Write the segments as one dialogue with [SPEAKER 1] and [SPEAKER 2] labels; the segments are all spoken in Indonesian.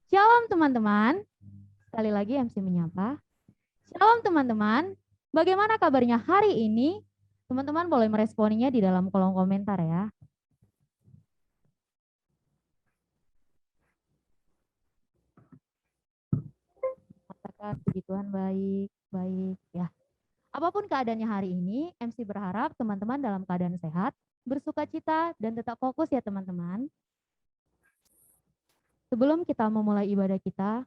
[SPEAKER 1] Shalom teman-teman, sekali lagi MC menyapa. Shalom teman-teman, bagaimana kabarnya hari ini? Teman-teman boleh meresponinya di dalam kolom komentar ya. Katakan puji Tuhan baik ya. Apapun keadaannya hari ini, MC berharap teman-teman dalam keadaan sehat, bersuka cita, dan tetap fokus ya teman-teman. Sebelum kita memulai ibadah kita,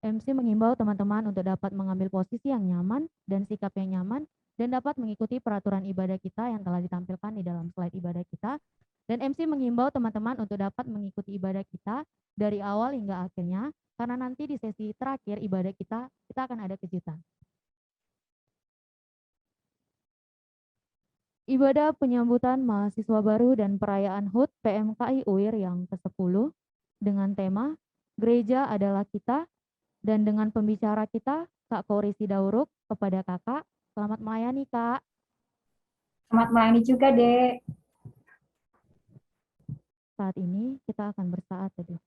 [SPEAKER 1] MC mengimbau teman-teman untuk dapat mengambil posisi yang nyaman dan sikap yang nyaman dan dapat mengikuti peraturan ibadah kita yang telah ditampilkan di dalam slide ibadah kita. Dan MC mengimbau teman-teman untuk dapat mengikuti ibadah kita dari awal hingga akhirnya, karena nanti di sesi terakhir ibadah kita akan ada kejutan. Ibadah penyambutan mahasiswa baru dan perayaan HUT PMKI UIR yang ke-10 dengan tema Gereja adalah Kita, dan dengan pembicara kita, Kak Kori Sidauruk, kepada kakak, selamat melayani Kak.
[SPEAKER 2] Selamat melayani juga, Dek.
[SPEAKER 1] Saat ini kita akan bersaat teduh.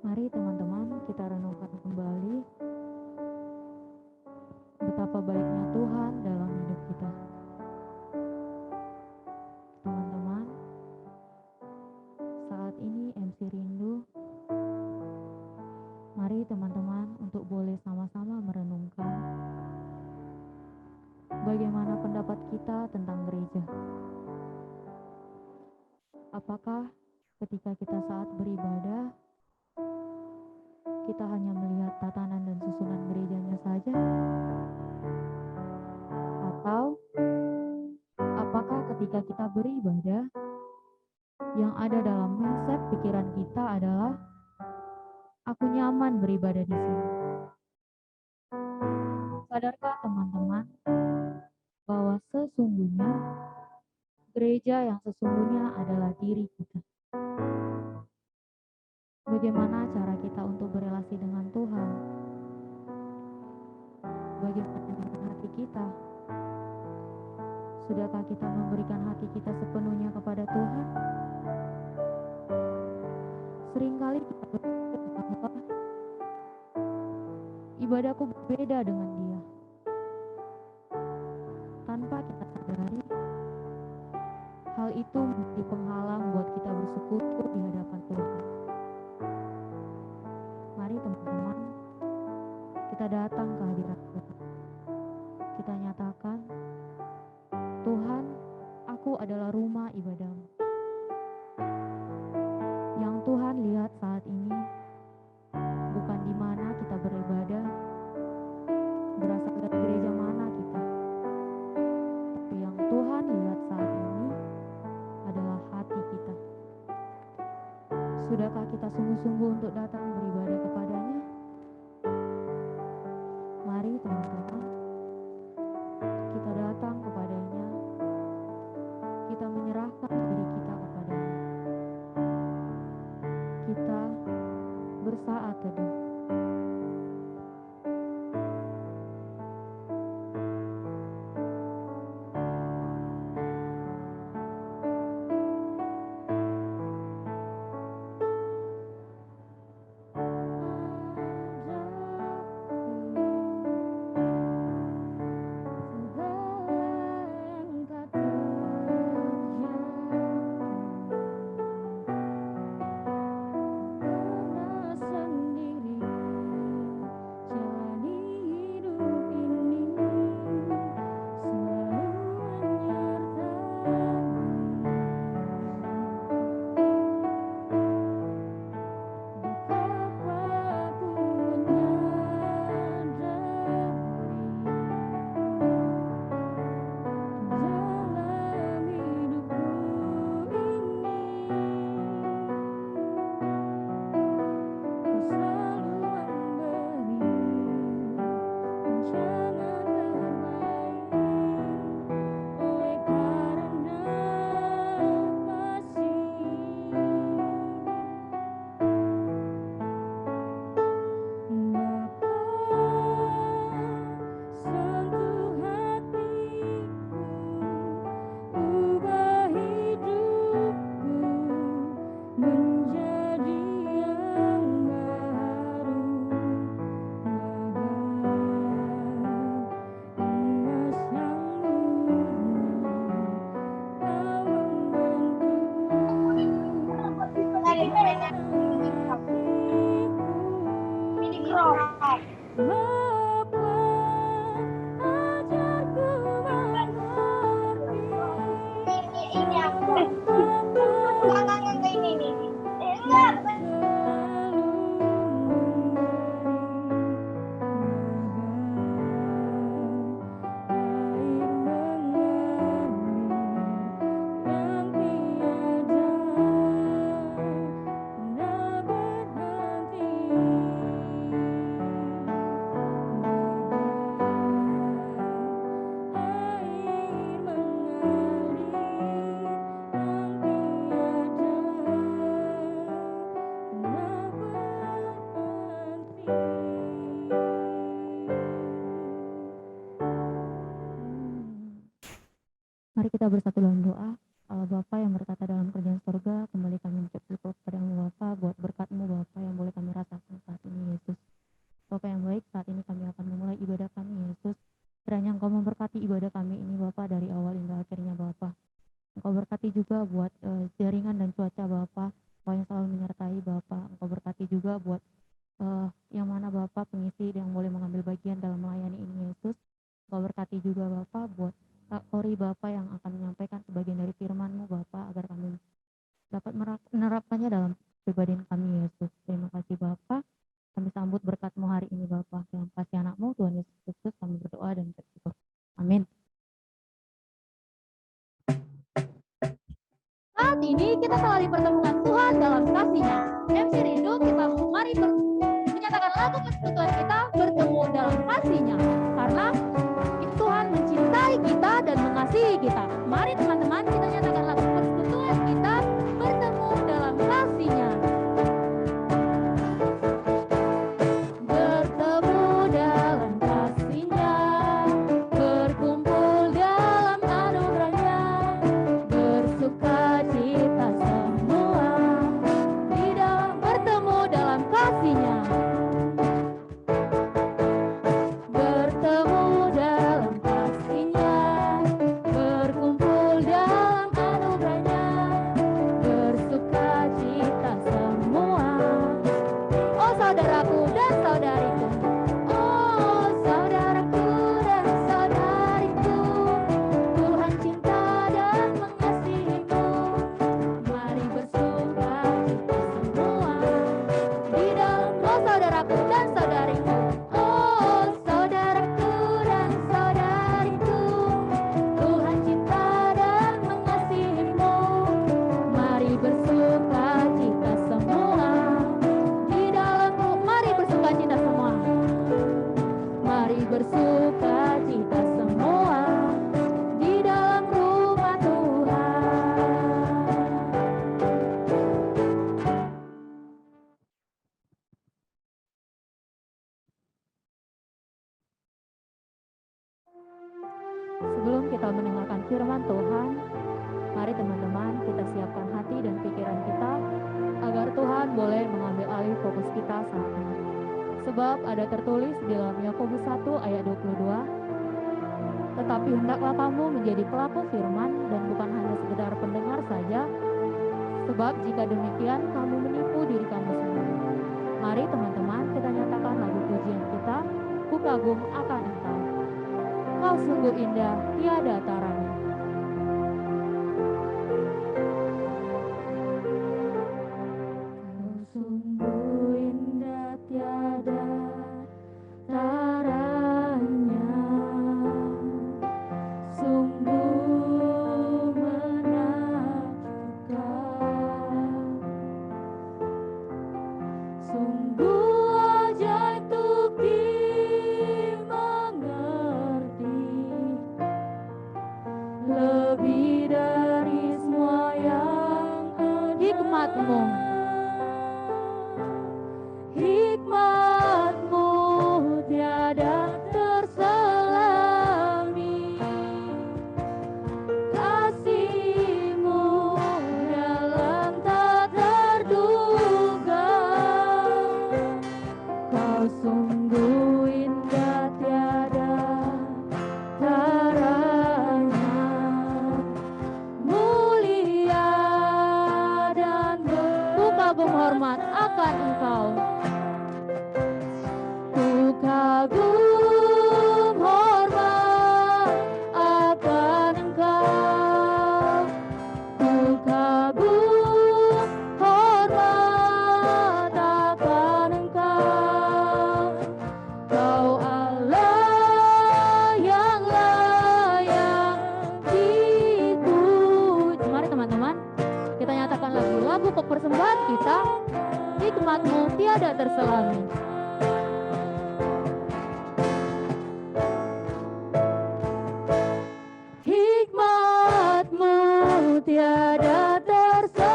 [SPEAKER 1] Mari teman-teman kita renungkan kembali betapa baiknya Tuhan dalam hidup kita. Teman-teman, saat ini MC rindu, mari teman-teman untuk boleh sama-sama merenungkan bagaimana pendapat kita tentang gereja. Apakah ketika kita saat beribadah, kita hanya melihat tatanan dan susunan gerejanya saja? Atau apakah ketika kita beribadah, yang ada dalam mindset pikiran kita adalah aku nyaman beribadah di sini? Sadarkah teman-teman bahwa sesungguhnya gereja yang sesungguhnya adalah diri kita? Bagaimana cara kita untuk berelasi dengan Tuhan? Bagaimana dengan hati kita? Sudahkah kita memberikan hati kita sepenuhnya kepada Tuhan? Seringkali kita berpikir bahwa ibadahku berbeda dengan dia. Tanpa kita sadari, hal itu menjadi penghalang buat kita bersekutu di hadapan Tuhan. Mari teman-teman, kita datang ke hadirat Tuhan. Kita nyatakan, Tuhan, aku adalah rumah ibadahmu. Yang Tuhan lihat saat ini bukan di mana kita beribadah, berasal dari gereja mana kita. Tapi yang Tuhan lihat saat ini adalah hati kita. Sudahkah kita sungguh-sungguh untuk datang beribadah kepadanya? Mari kita bersatu dalam doa. Allah Bapa yang berkata dalam kerjaan surga, kembali kami mengucap syukur kepadamu Bapa buat berkat-Mu Bapa yang boleh kami rasakan saat ini Yesus. Bapa yang baik, saat ini kami akan memulai ibadah kami Yesus. Kiranya Engkau memberkati ibadah kami ini Bapa dari awal hingga akhirnya Bapa. Engkau berkati juga buat jaringan dan cuaca Bapa, Engkau yang selalu menyertai Bapa. Engkau berkati juga buat yang mana Bapa pengisi yang boleh mengambil bagian dalam melayani ini Yesus. Engkau berkati juga Bapa buat Ori Bapa yang akan menyampaikan sebagian dari firman-Mu Bapa agar kami dapat menerapkannya dalam pribadi kami Yesus. Terima kasih Bapa. Kami sambut berkat-Mu hari ini Bapa. Dalam kasih anak-Mu Tuhan Yesus Kristus kami berdoa dan bersyukur. Amin. Saat ini kita telah dipertemukan Tuhan dalam kasih-Nya. MC Rindu, kita mari menyatakan lagu persekutuan kita bertemu dalam kasih-Nya. Karena Tuhan mencintai kita dan mengasihi kita. Mari teman-teman kita nyatakan lagu persekutuan kita bertemu dalam kasih-Nya. Bertemu dalam kasih-Nya, berkumpul dalam anugerah-Nya, bersuka cita semua di dalam bertemu dalam kasih-Nya. Bertemu dalam kasih-Nya, berkumpul dalam anugerah-Nya, bersuka cita semua. Oh saudaraku dan saudariku, oh saudaraku dan saudariku, Tuhan cinta dan mengasihimu. Mari bersuka cita semua di dalam, oh saudaraku dan saudariku, oh saudaraku dan saudariku, Tuhan cinta dan mengasihimu. Mari bersuka cita semua di dalammu. Mari bersuka cita semua. Mari bersuka cita semua di dalam rumah Tuhan. Sebelum kita mendengarkan firman Tuhan, mari teman-teman kita siapkan hati dan pikiran kita agar Tuhan boleh mengambil alih fokus kita saat ini. Sebab ada tertulis di dalam Yakobus 1 ayat 22, tetapi hendaklah kamu menjadi pelaku firman dan bukan hanya sekedar pendengar saja, sebab jika demikian kamu menipu diri kamu sendiri. Mari teman-teman kita nyatakan lagu pujian kita, Ku kagum akan Engkau. Kau sungguh indah, tiada taranya. Kau sungguh indah, tiada taranya. Sungguh menakjubkan. Sungguh ajaib untuk dimengerti, lebih dari semua yang ada. Hikmat-Mu, hikmat-Mu tiada terselami, kasih-Mu dalam tak terduga. Kau sungguh indah, tiada taranya, mulia dan ku kagum hormat akan Engkau. kagum hormat akan Engkau. Ku kagum hormat akan Engkau. Kau Allah yang layak dipuji. Mari teman-teman, kita nyatakan lagu pokok persembahan kita. Hikmat-Mu tiada terselami. Hikmat-Mu tiada terselami.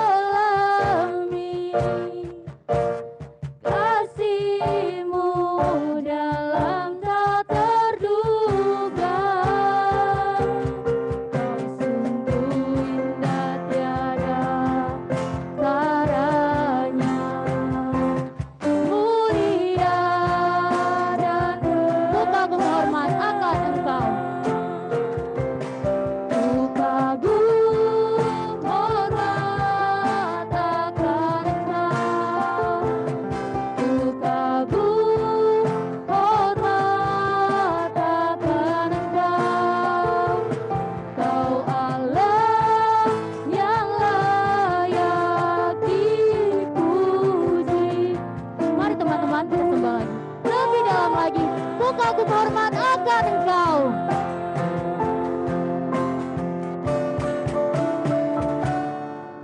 [SPEAKER 1] Kasih-Mu dalam tak terduga. Kau sungguh indah tiada taranya. Mulia dan ku kagum hormat akan Engkau. Ku kagum hormat akan Engkau. Ku kagum hormat akan Engkau. Kau Allah yang layak dipuji. Mari teman-teman kita sembah lagi. Lebih dalam lagi. Ku kagum hormat akan Engkau.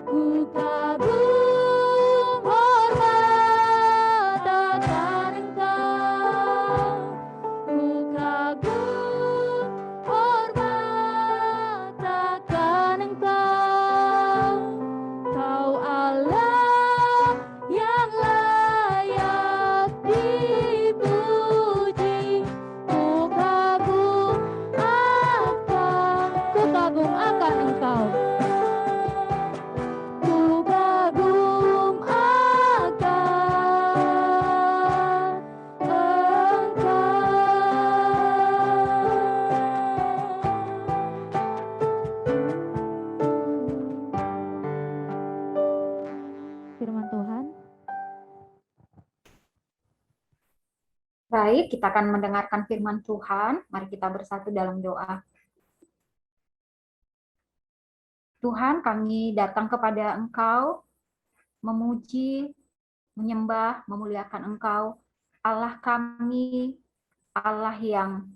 [SPEAKER 1] Ku kagum hormat akan Engkau. Ku kagum hormat akan Engkau. Kau Allah yang layak dipuji. Ku kagum akan Engkau. Ku kagum akan Engkau. Firman Tuhan.
[SPEAKER 2] Baik, kita akan mendengarkan firman Tuhan. Mari kita bersatu dalam doa. Tuhan, kami datang kepada Engkau, memuji, menyembah, memuliakan Engkau, Allah kami, Allah yang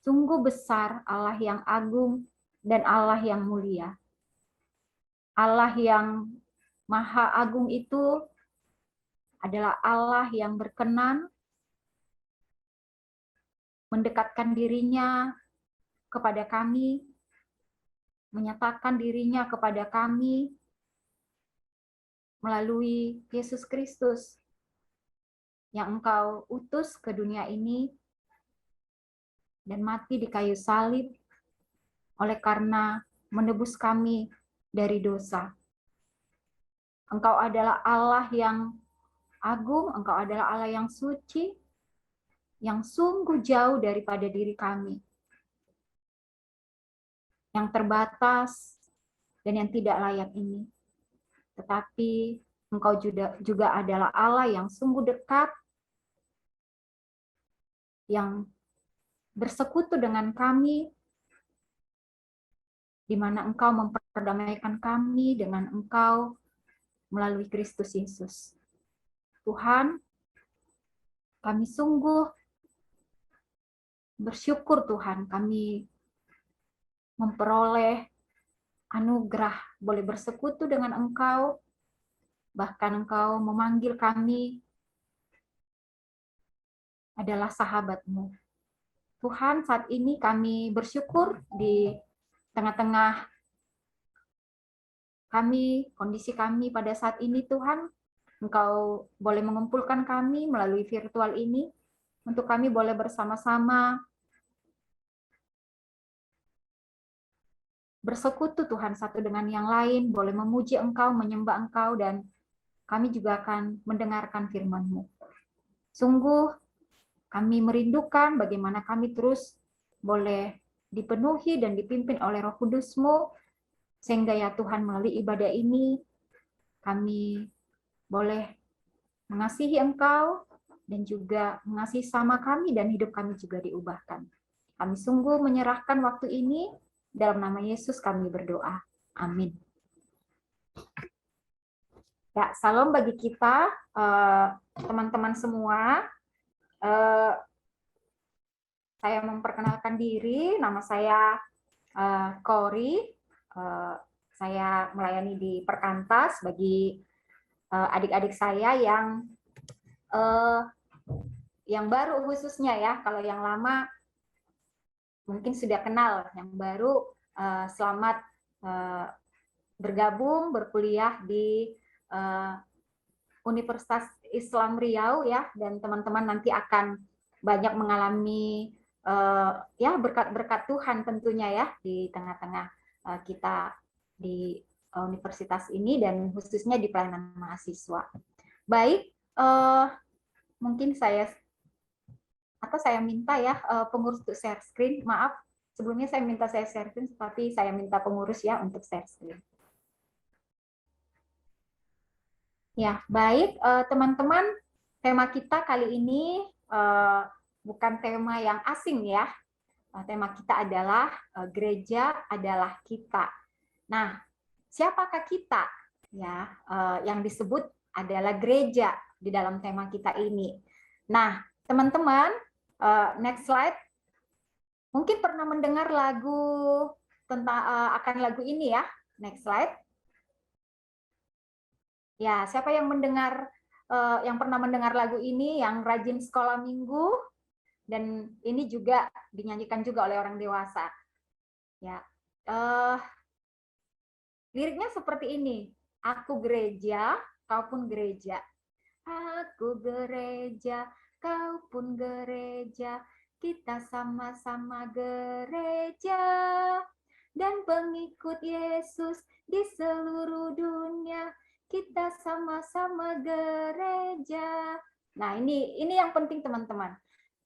[SPEAKER 2] sungguh besar, Allah yang agung, dan Allah yang mulia. Allah yang Maha Agung itu adalah Allah yang berkenan mendekatkan dirinya kepada kami, menyatakan dirinya kepada kami melalui Yesus Kristus yang Engkau utus ke dunia ini dan mati di kayu salib oleh karena menebus kami dari dosa. Engkau adalah Allah yang agung, Engkau adalah Allah yang suci, yang sungguh jauh daripada diri kami, yang terbatas dan yang tidak layak ini. Tetapi Engkau juga adalah Allah yang sungguh dekat, yang bersekutu dengan kami, di mana Engkau memperdamaikan kami dengan Engkau melalui Kristus Yesus. Tuhan, kami sungguh bersyukur Tuhan, kami memperoleh anugerah boleh bersekutu dengan Engkau, bahkan Engkau memanggil kami adalah sahabat-Mu. Tuhan, saat ini kami bersyukur di tengah-tengah kami, kondisi kami pada saat ini Tuhan, Engkau boleh mengumpulkan kami melalui virtual ini, untuk kami boleh bersama-sama bersekutu Tuhan satu dengan yang lain, boleh memuji Engkau, menyembah Engkau, dan kami juga akan mendengarkan firman-Mu. Sungguh kami merindukan bagaimana kami terus boleh dipenuhi dan dipimpin oleh Roh Kudus-Mu, sehingga ya Tuhan melalui ibadah ini kami boleh mengasihi Engkau dan juga mengasihi sama kami dan hidup kami juga diubahkan. Kami sungguh menyerahkan waktu ini, dalam nama Yesus kami berdoa. Amin. Ya, salam bagi kita, teman-teman semua. Saya memperkenalkan diri, nama saya Kori. Saya melayani di Perkantas bagi adik-adik saya yang baru khususnya ya. Kalau yang lama mungkin sudah kenal, yang baru selamat bergabung berkuliah di Universitas Islam Riau ya, dan teman-teman nanti akan banyak mengalami ya berkat-berkat Tuhan tentunya ya di tengah-tengah kita di universitas ini dan khususnya di pelayanan mahasiswa. Baik, mungkin saya minta ya pengurus untuk share screen. Maaf, sebelumnya saya minta saya share screen, tapi saya minta pengurus ya untuk share screen. Ya, baik teman-teman, tema kita kali ini bukan tema yang asing ya. Tema kita adalah gereja adalah kita. Nah, siapakah kita? Ya, yang disebut adalah gereja di dalam tema kita ini. Nah, teman-teman, next slide. Mungkin pernah mendengar lagu tentang akan lagu ini ya. Next slide. Ya, siapa yang pernah mendengar lagu ini, yang rajin sekolah minggu, dan ini juga dinyanyikan juga oleh orang dewasa. Ya, liriknya seperti ini. Aku gereja, kau pun gereja. Aku gereja, kau pun gereja. Kita sama-sama gereja. Dan pengikut Yesus di seluruh dunia. Kita sama-sama gereja. Nah, ini yang penting teman-teman.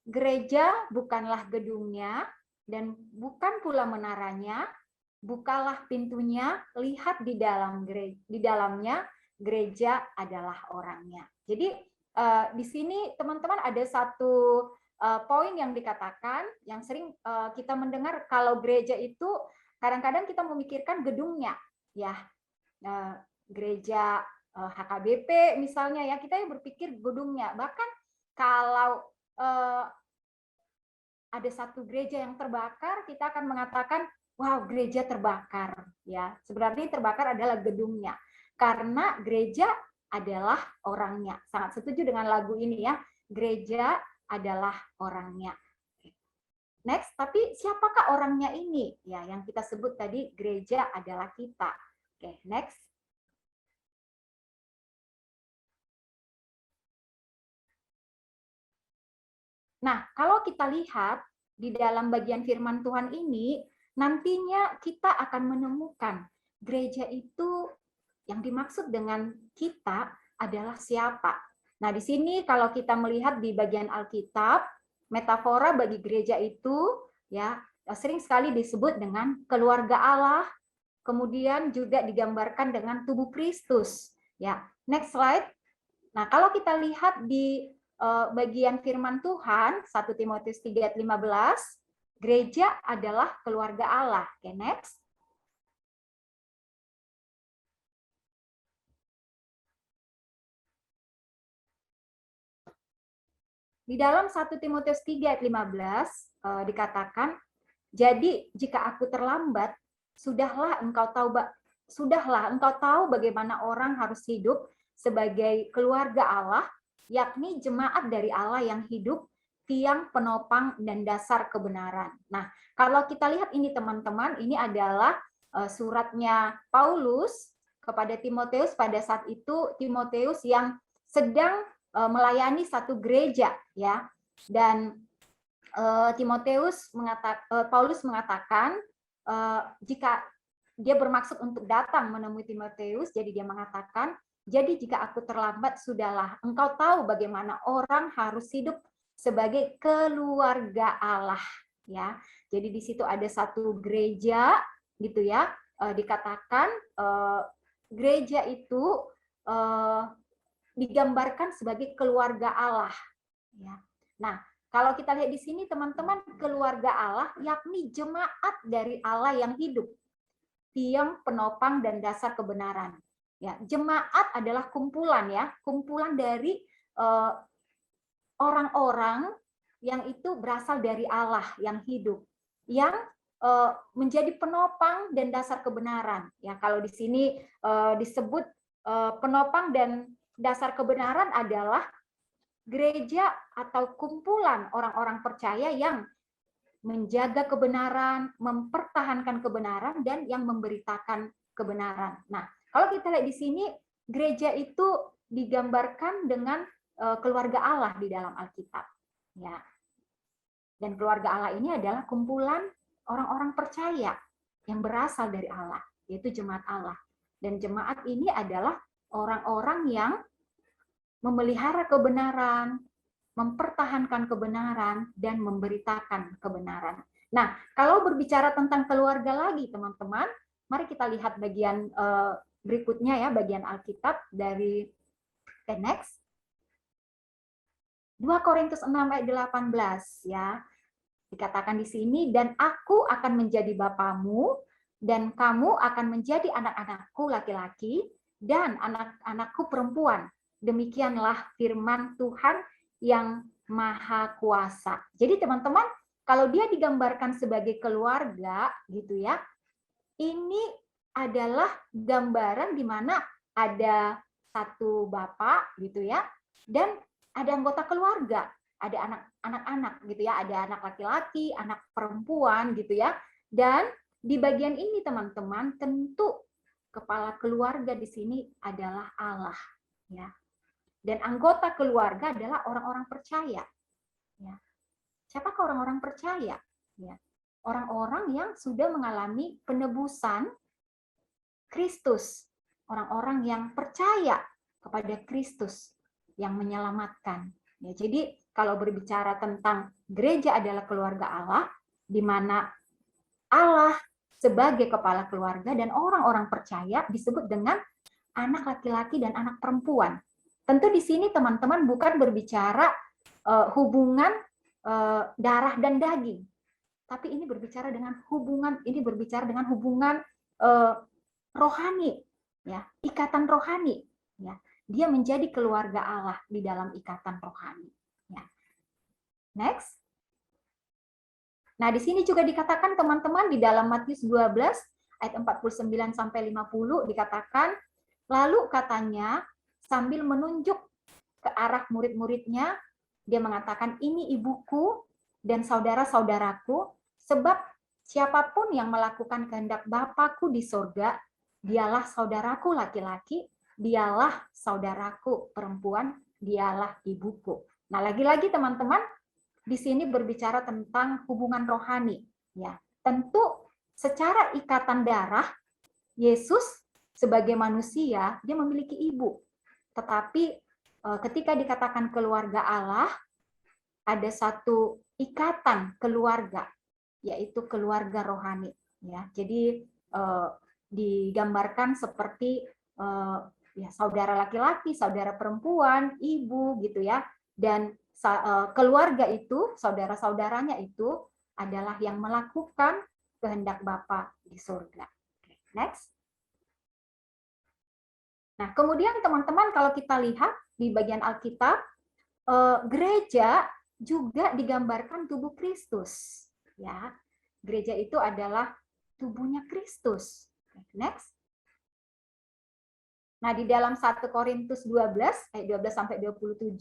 [SPEAKER 2] Gereja bukanlah gedungnya dan bukan pula menaranya. Bukalah pintunya, lihat di dalamnya gereja adalah orangnya. Jadi di sini teman-teman ada satu poin yang dikatakan yang sering kita mendengar kalau gereja itu kadang-kadang kita memikirkan gedungnya, ya. Gereja HKBP misalnya ya, kita yang berpikir gedungnya. Bahkan kalau ada satu gereja yang terbakar, kita akan mengatakan, wow, gereja terbakar. Ya, sebenarnya terbakar adalah gedungnya, karena gereja adalah orangnya. Sangat setuju dengan lagu ini ya, gereja adalah orangnya. Next, tapi siapakah orangnya ini? Ya, yang kita sebut tadi gereja adalah kita. Oke, next. Nah, kalau kita lihat di dalam bagian firman Tuhan ini, nantinya kita akan menemukan gereja itu yang dimaksud dengan kita adalah siapa. Nah, di sini kalau kita melihat di bagian Alkitab, metafora bagi gereja itu ya sering sekali disebut dengan keluarga Allah, kemudian juga digambarkan dengan tubuh Kristus. Ya, next slide. Nah, kalau kita lihat di bagian firman Tuhan 1 Timotius 3 ayat 15, gereja adalah keluarga Allah. Oke, next. Di dalam 1 Timotius 3 ayat 15 dikatakan, jadi jika aku terlambat, sudahlah engkau tahu bagaimana orang harus hidup sebagai keluarga Allah, yakni jemaat dari Allah yang hidup, tiang penopang dan dasar kebenaran. Nah, kalau kita lihat ini teman-teman, ini adalah suratnya Paulus kepada Timotius pada saat itu, Timotius yang sedang melayani satu gereja ya. Dan Paulus mengatakan jika dia bermaksud untuk datang menemui Timotius, jadi dia mengatakan, jadi jika aku terlambat, sudahlah engkau tahu bagaimana orang harus hidup sebagai keluarga Allah, ya. Jadi di situ ada satu gereja, gitu ya. Dikatakan gereja itu digambarkan sebagai keluarga Allah. Ya. Nah, kalau kita lihat di sini teman-teman, keluarga Allah yakni jemaat dari Allah yang hidup, tiang penopang dan dasar kebenaran. Ya, jemaat adalah kumpulan ya, kumpulan dari orang-orang yang itu berasal dari Allah yang hidup, yang menjadi penopang dan dasar kebenaran. Ya, kalau di sini disebut penopang dan dasar kebenaran adalah gereja atau kumpulan orang-orang percaya yang menjaga kebenaran, mempertahankan kebenaran, dan yang memberitakan kebenaran. Nah, kalau kita lihat di sini, gereja itu digambarkan dengan keluarga Allah di dalam Alkitab. Ya. Dan keluarga Allah ini adalah kumpulan orang-orang percaya yang berasal dari Allah, yaitu jemaat Allah. Dan jemaat ini adalah orang-orang yang memelihara kebenaran, mempertahankan kebenaran, dan memberitakan kebenaran. Nah, kalau berbicara tentang keluarga lagi, teman-teman, mari kita lihat bagian berikutnya ya, bagian Alkitab dari next. 2 Korintus 6 ayat 18 ya. Dikatakan di sini, dan aku akan menjadi bapamu, dan kamu akan menjadi anak-anakku laki-laki, dan anak-anakku perempuan. Demikianlah firman Tuhan yang Maha Kuasa. Jadi teman-teman, kalau dia digambarkan sebagai keluarga gitu ya, ini adalah gambaran di mana ada satu bapak gitu ya, dan ada anggota keluarga, ada anak-anak gitu ya, ada anak laki-laki, anak perempuan gitu ya. Dan di bagian ini teman-teman, tentu kepala keluarga di sini adalah Allah ya. Dan anggota keluarga adalah orang-orang percaya. Ya. Siapakah orang-orang percaya? Ya. Orang-orang yang sudah mengalami penebusan Kristus. Orang-orang yang percaya kepada Kristus yang menyelamatkan. Ya, jadi kalau berbicara tentang gereja adalah keluarga Allah, di mana Allah sebagai kepala keluarga dan orang-orang percaya disebut dengan anak laki-laki dan anak perempuan. Tentu di sini teman-teman bukan berbicara hubungan darah dan daging, tapi ini berbicara dengan hubungan rohani, ya, ikatan rohani, ya. Dia menjadi keluarga Allah di dalam ikatan rohani. Ya. Next. Nah, di sini juga dikatakan teman-teman di dalam Matius 12 ayat 49 sampai 50 dikatakan, lalu katanya sambil menunjuk ke arah murid-muridnya, dia mengatakan, ini ibuku dan saudara-saudaraku, sebab siapapun yang melakukan kehendak Bapakku di sorga, dialah saudaraku laki-laki, dialah saudaraku perempuan, dialah ibuku. Nah, lagi-lagi teman-teman, di sini berbicara tentang hubungan rohani. Ya, tentu secara ikatan darah, Yesus sebagai manusia, dia memiliki ibu. Tetapi ketika dikatakan keluarga Allah, ada satu ikatan keluarga, yaitu keluarga rohani. Ya, jadi digambarkan seperti ya, saudara laki-laki, saudara perempuan, ibu gitu ya, dan keluarga itu, saudara-saudaranya itu adalah yang melakukan kehendak Bapa di surga. Next. Nah, kemudian teman-teman kalau kita lihat di bagian Alkitab, gereja juga digambarkan tubuh Kristus. Ya, gereja itu adalah tubuhnya Kristus. Next. Nah, di dalam 1 Korintus 12 ayat 12 sampai 27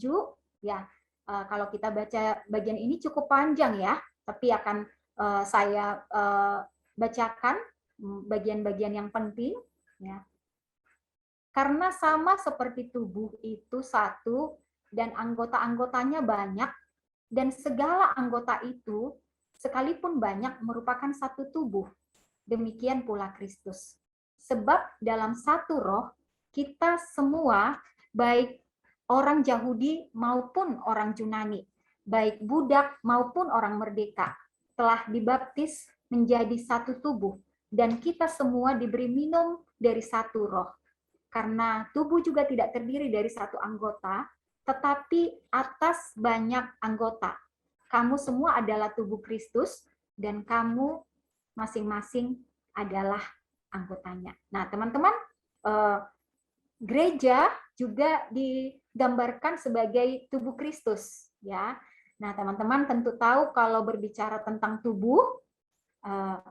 [SPEAKER 2] ya, kalau kita baca bagian ini cukup panjang ya, tapi akan saya bacakan bagian-bagian yang penting ya. Karena sama seperti tubuh itu satu dan anggota-anggotanya banyak, dan segala anggota itu sekalipun banyak merupakan satu tubuh. Demikian pula Kristus. Sebab dalam satu roh kita semua, baik orang Yahudi maupun orang Yunani, baik budak maupun orang merdeka, telah dibaptis menjadi satu tubuh, dan kita semua diberi minum dari satu roh. Karena tubuh juga tidak terdiri dari satu anggota, tetapi atas banyak anggota. Kamu semua adalah tubuh Kristus, dan kamu masing-masing adalah anggotanya. Nah, teman-teman, gereja juga digambarkan sebagai tubuh Kristus, ya. Nah, teman-teman tentu tahu kalau berbicara tentang tubuh,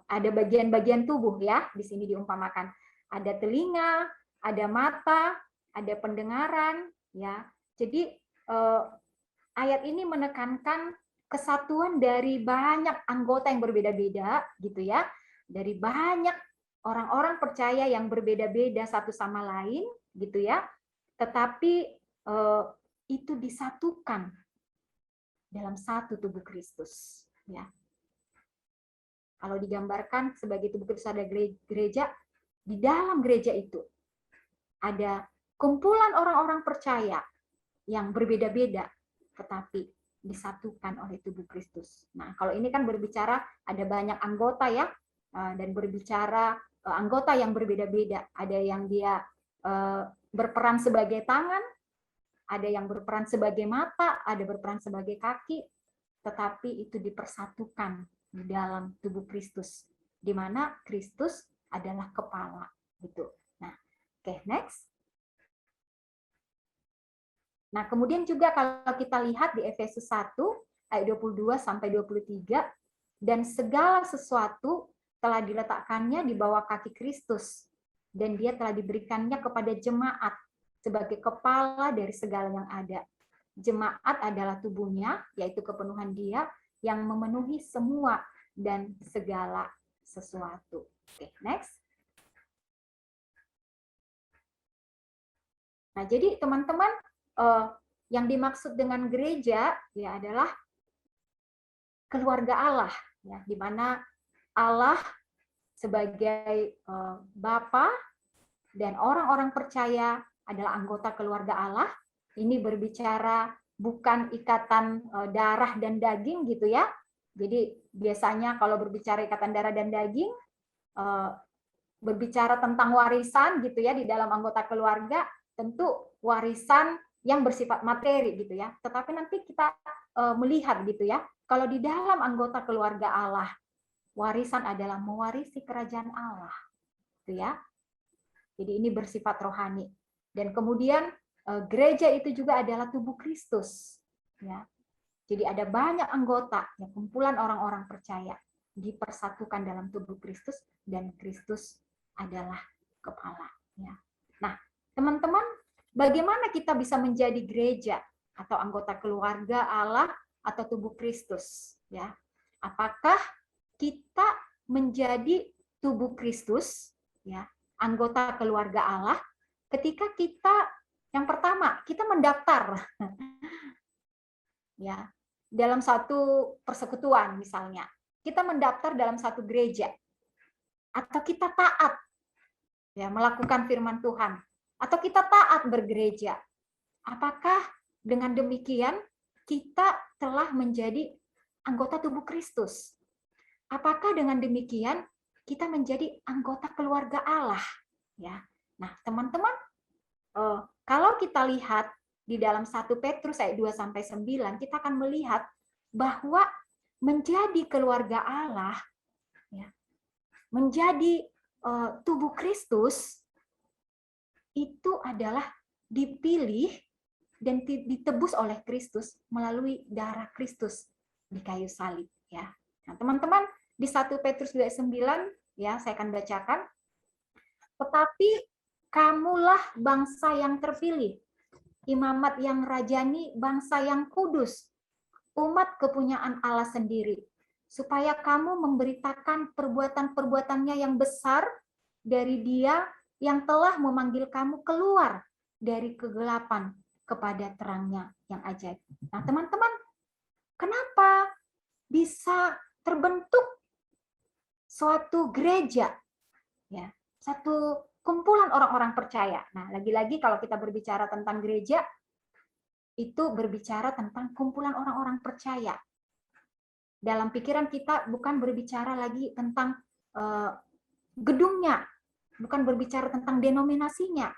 [SPEAKER 2] ada bagian-bagian tubuh ya, di sini diumpamakan. Ada telinga, ada mata, ada pendengaran, ya. Jadi ayat ini menekankan kesatuan dari banyak anggota yang berbeda-beda, gitu ya, dari banyak orang-orang percaya yang berbeda-beda satu sama lain, gitu ya. Tetapi itu disatukan dalam satu tubuh Kristus, ya. Kalau digambarkan sebagai tubuh Kristus ada gereja, di dalam gereja itu ada kumpulan orang-orang percaya yang berbeda-beda, tetapi disatukan oleh tubuh Kristus. Nah, kalau ini kan berbicara ada banyak anggota ya, dan berbicara anggota yang berbeda-beda. Ada yang dia berperan sebagai tangan, ada yang berperan sebagai mata, ada berperan sebagai kaki, tetapi itu dipersatukan di dalam tubuh Kristus, di mana Kristus adalah kepala. Gitu. Nah, oke, next. Nah, kemudian juga kalau kita lihat di Efesus 1 ayat 22 sampai 23, dan segala sesuatu telah diletakkannya di bawah kaki Kristus, dan dia telah diberikannya kepada jemaat sebagai kepala dari segala yang ada. Jemaat adalah tubuhnya, yaitu kepenuhan dia yang memenuhi semua dan segala sesuatu. Oke, next. Nah, jadi teman-teman, yang dimaksud dengan gereja ya adalah keluarga Allah, ya, di mana Allah sebagai Bapa dan orang-orang percaya adalah anggota keluarga Allah. Ini berbicara bukan ikatan darah dan daging gitu ya. Jadi biasanya kalau berbicara ikatan darah dan daging, berbicara tentang warisan gitu ya di dalam anggota keluarga, tentu warisan yang bersifat materi gitu ya. Tetapi nanti kita melihat gitu ya, kalau di dalam anggota keluarga Allah, warisan adalah mewarisi kerajaan Allah, gitu ya. Jadi ini bersifat rohani. Dan kemudian gereja itu juga adalah tubuh Kristus, ya. Jadi ada banyak anggota, ya, kumpulan orang-orang percaya dipersatukan dalam tubuh Kristus, dan Kristus adalah kepala, ya. Nah, teman-teman, bagaimana kita bisa menjadi gereja atau anggota keluarga Allah atau tubuh Kristus, ya? Apakah kita menjadi tubuh Kristus, ya, anggota keluarga Allah, ketika kita yang pertama kita mendaftar, ya, dalam satu persekutuan misalnya, kita mendaftar dalam satu gereja, atau kita taat, ya, melakukan firman Tuhan, atau kita taat bergereja. Apakah dengan demikian kita telah menjadi anggota tubuh Kristus? Apakah dengan demikian kita menjadi anggota keluarga Allah? Ya. Nah, teman-teman, kalau kita lihat di dalam 1 Petrus ayat 2 sampai 9, kita akan melihat bahwa menjadi keluarga Allah, ya, menjadi tubuh Kristus itu adalah dipilih dan ditebus oleh Kristus melalui darah Kristus di kayu salib, ya. Nah, teman-teman, di 1 Petrus 2:9 ya, saya akan bacakan. Tetapi kamulah bangsa yang terpilih, imamat yang rajani, bangsa yang kudus, umat kepunyaan Allah sendiri, supaya kamu memberitakan perbuatan-perbuatannya yang besar dari Dia yang telah memanggil kamu keluar dari kegelapan kepada terangnya yang ajaib. Nah, teman-teman, kenapa bisa terbentuk suatu gereja, ya, satu kumpulan orang-orang percaya? Nah, lagi-lagi kalau kita berbicara tentang gereja, itu berbicara tentang kumpulan orang-orang percaya. Dalam pikiran kita bukan berbicara lagi tentang gedungnya, bukan berbicara tentang denominasinya,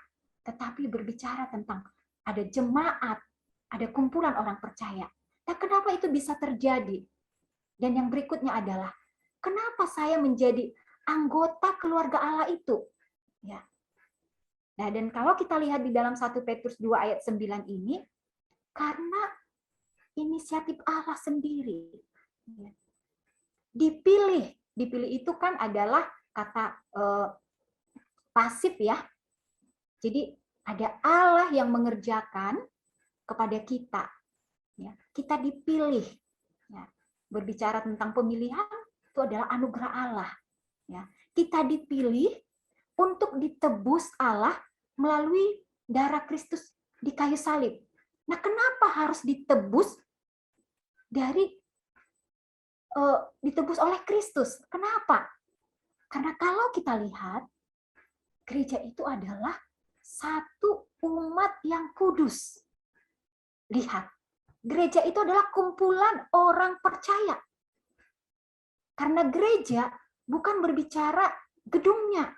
[SPEAKER 2] tetapi berbicara tentang ada jemaat, ada kumpulan orang percaya. Nah, kenapa itu bisa terjadi? Dan yang berikutnya adalah, kenapa saya menjadi anggota keluarga Allah itu? Ya. Nah, dan kalau kita lihat di dalam 1 Petrus 2 ayat 9 ini, karena inisiatif Allah sendiri. Ya. Dipilih itu kan adalah kata pasif ya. Jadi ada Allah yang mengerjakan kepada kita. Ya, kita dipilih. Ya. Berbicara tentang pemilihan itu adalah anugerah Allah. Ya. Kita dipilih untuk ditebus Allah melalui darah Kristus di kayu salib. Nah, kenapa harus ditebus ditebus oleh Kristus? Kenapa? Karena kalau kita lihat, gereja itu adalah satu umat yang kudus. Lihat, gereja itu adalah kumpulan orang percaya. Karena gereja bukan berbicara gedungnya.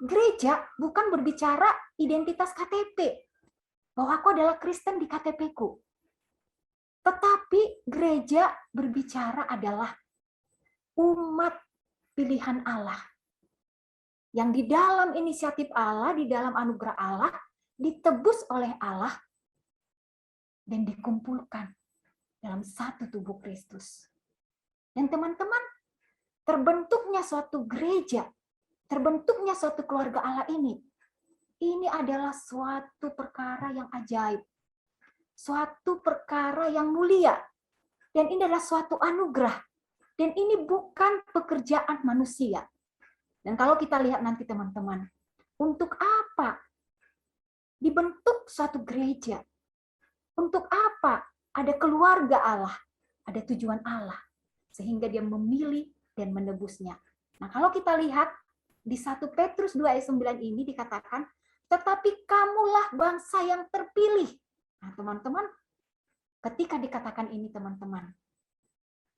[SPEAKER 2] Gereja bukan berbicara identitas KTP. Bahwa aku adalah Kristen di KTP-ku. Tetapi gereja berbicara adalah umat pilihan Allah. Yang di dalam inisiatif Allah, di dalam anugerah Allah, ditebus oleh Allah, dan dikumpulkan dalam satu tubuh Kristus. Dan teman-teman, terbentuknya suatu gereja, terbentuknya suatu keluarga Allah ini adalah suatu perkara yang ajaib, suatu perkara yang mulia, dan ini adalah suatu anugerah, dan ini bukan pekerjaan manusia. Dan kalau kita lihat nanti teman-teman, untuk apa dibentuk suatu gereja? Untuk apa ada keluarga Allah? Ada tujuan Allah, sehingga dia memilih dan menebusnya. Nah, kalau kita lihat di 1 Petrus 2 ayat 9 ini dikatakan, tetapi kamulah bangsa yang terpilih. Nah, teman-teman, ketika dikatakan ini teman-teman,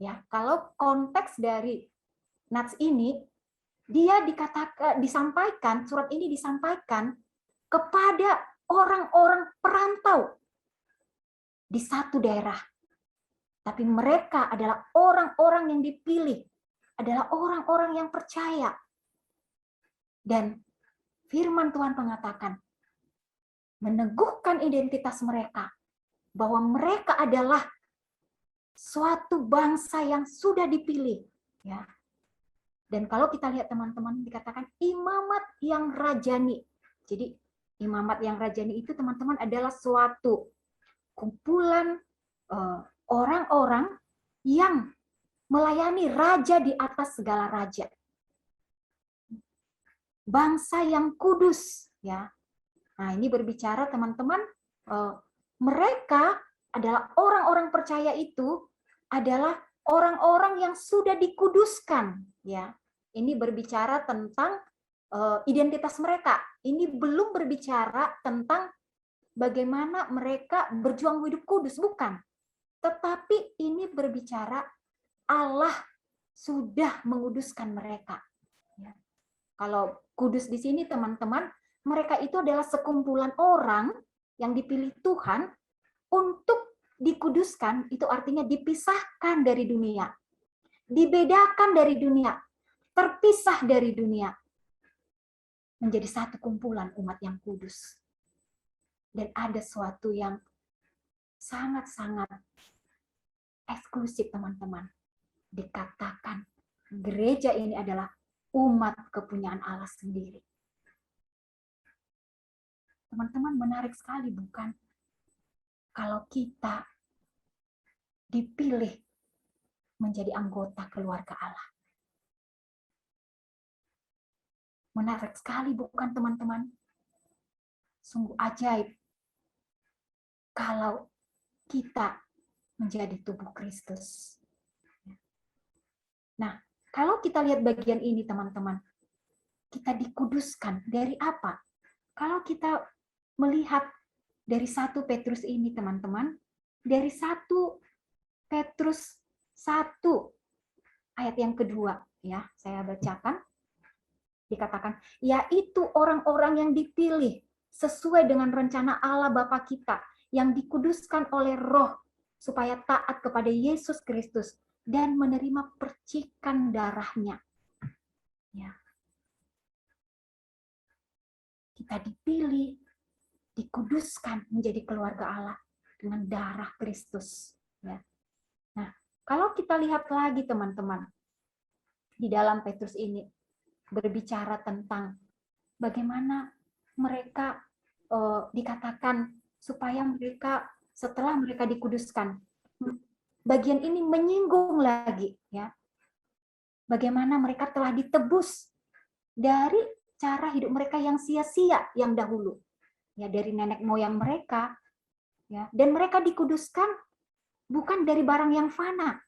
[SPEAKER 2] ya, kalau konteks dari nats ini, dia disampaikan, surat ini disampaikan kepada orang-orang perantau di satu daerah. Tapi mereka adalah orang-orang yang dipilih, adalah orang-orang yang percaya. Dan firman Tuhan mengatakan, meneguhkan identitas mereka, bahwa mereka adalah suatu bangsa yang sudah dipilih. Ya. Dan kalau kita lihat teman-teman, dikatakan imamat yang rajani. Jadi imamat yang rajani itu teman-teman adalah suatu kumpulan orang-orang yang melayani raja di atas segala raja. Bangsa yang kudus, ya. Nah, ini berbicara teman-teman, mereka adalah orang-orang percaya itu adalah orang-orang yang sudah dikuduskan, ya. Ini berbicara tentang identitas mereka. Ini belum berbicara tentang bagaimana mereka berjuang hidup kudus, bukan. Tetapi ini berbicara Allah sudah menguduskan mereka. Ya. Kalau kudus di sini teman-teman, mereka itu adalah sekumpulan orang yang dipilih Tuhan untuk dikuduskan, itu artinya dipisahkan dari dunia, dibedakan dari dunia, terpisah dari dunia, menjadi satu kumpulan umat yang kudus. Dan ada sesuatu yang sangat-sangat eksklusif teman-teman. Dikatakan gereja ini adalah umat kepunyaan Allah sendiri. Teman-teman, menarik sekali bukan? Kalau kita dipilih menjadi anggota keluarga Allah. Menarik sekali bukan teman-teman? Sungguh ajaib kalau kita menjadi tubuh Kristus. Nah, kalau kita lihat bagian ini teman-teman, kita dikuduskan dari apa? Kalau kita melihat dari 1 Petrus ini teman-teman, dari 1 Petrus 1 ayat yang kedua, ya, saya bacakan. Dikatakan, yaitu orang-orang yang dipilih sesuai dengan rencana Allah Bapa kita yang dikuduskan oleh Roh supaya taat kepada Yesus Kristus dan menerima percikan darahnya. Ya. Kita dipilih, dikuduskan menjadi keluarga Allah dengan darah Kristus. Ya. Nah, kalau kita lihat lagi teman-teman, di dalam Petrus ini berbicara tentang bagaimana mereka dikatakan supaya mereka setelah mereka dikuduskan. Bagian ini menyinggung lagi ya. Bagaimana mereka telah ditebus dari cara hidup mereka yang sia-sia yang dahulu. Ya, dari nenek moyang mereka ya, dan mereka dikuduskan bukan dari barang yang fana.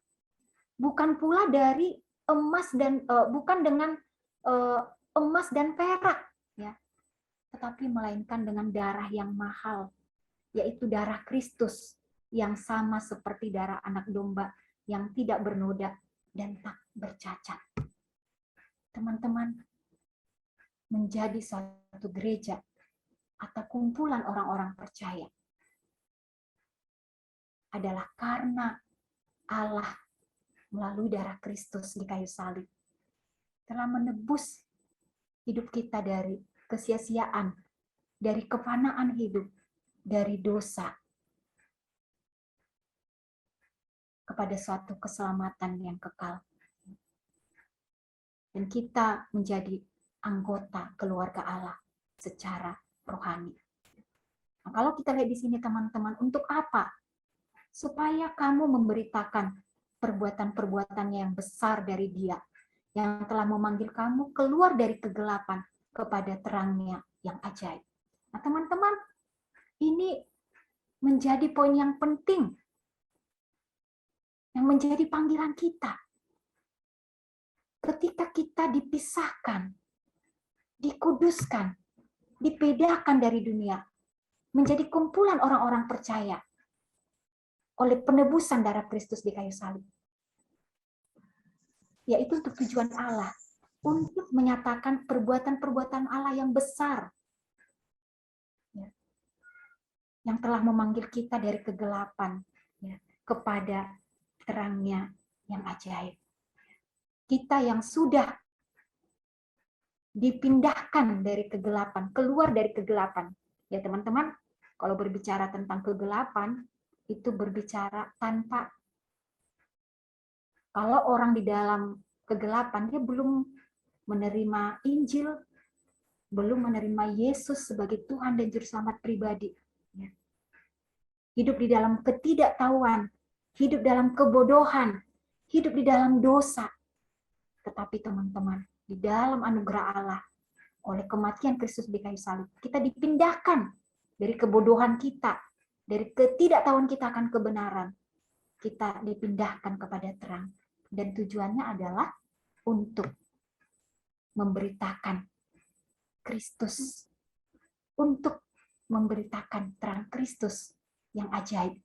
[SPEAKER 2] Bukan pula dari emas dan bukan dengan emas dan perak ya. Tetapi melainkan dengan darah yang mahal, yaitu darah Kristus yang sama seperti darah anak domba yang tidak bernoda dan tak bercacat. Teman-teman, menjadi suatu gereja atau kumpulan orang-orang percaya adalah karena Allah melalui darah Kristus di kayu salib telah menebus hidup kita dari kesia-siaan, dari kefanaan hidup, dari dosa, kepada suatu keselamatan yang kekal. Dan kita menjadi anggota keluarga Allah secara rohani. Nah, kalau kita lihat di sini teman-teman, untuk apa? Supaya kamu memberitakan perbuatan-perbuatan yang besar dari Dia, yang telah memanggil kamu keluar dari kegelapan kepada terangnya yang ajaib. Nah, teman-teman, ini menjadi poin yang penting, yang menjadi panggilan kita. Ketika kita dipisahkan, dikuduskan, dibedakan dari dunia, menjadi kumpulan orang-orang percaya oleh penebusan darah Kristus di kayu salib. Yaitu untuk tujuan Allah, untuk menyatakan perbuatan-perbuatan Allah yang besar, yang telah memanggil kita dari kegelapan kepada terangnya yang ajaib. Kita yang sudah dipindahkan dari kegelapan, keluar dari kegelapan. Ya teman-teman, kalau berbicara tentang kegelapan, itu berbicara tanpa, kalau orang di dalam kegelapan, dia belum menerima Injil, belum menerima Yesus sebagai Tuhan dan Juru Selamat pribadi. Hidup di dalam ketidaktahuan, hidup dalam kebodohan, hidup di dalam dosa. Tetapi teman-teman, di dalam anugerah Allah, oleh kematian Kristus di kayu salib, kita dipindahkan dari kebodohan kita, dari ketidaktahuan kita akan kebenaran. Kita dipindahkan kepada terang. Dan tujuannya adalah untuk memberitakan Kristus. Untuk memberitakan terang Kristus yang ajaib.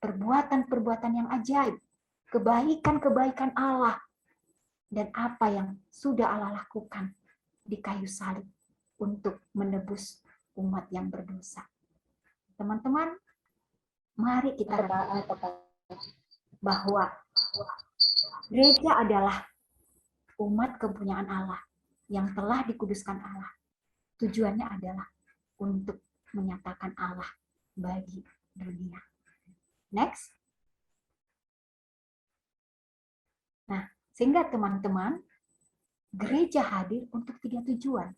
[SPEAKER 2] Perbuatan-perbuatan yang ajaib. Kebaikan-kebaikan Allah. Dan apa yang sudah Allah lakukan di kayu salib untuk menebus umat yang berdosa. Teman-teman, mari kita katakan bahwa gereja adalah umat kepunyaan Allah yang telah dikuduskan Allah. Tujuannya adalah untuk menyatakan Allah bagi dunia. Next. Nah, sehingga teman-teman, gereja hadir untuk 3 tujuan.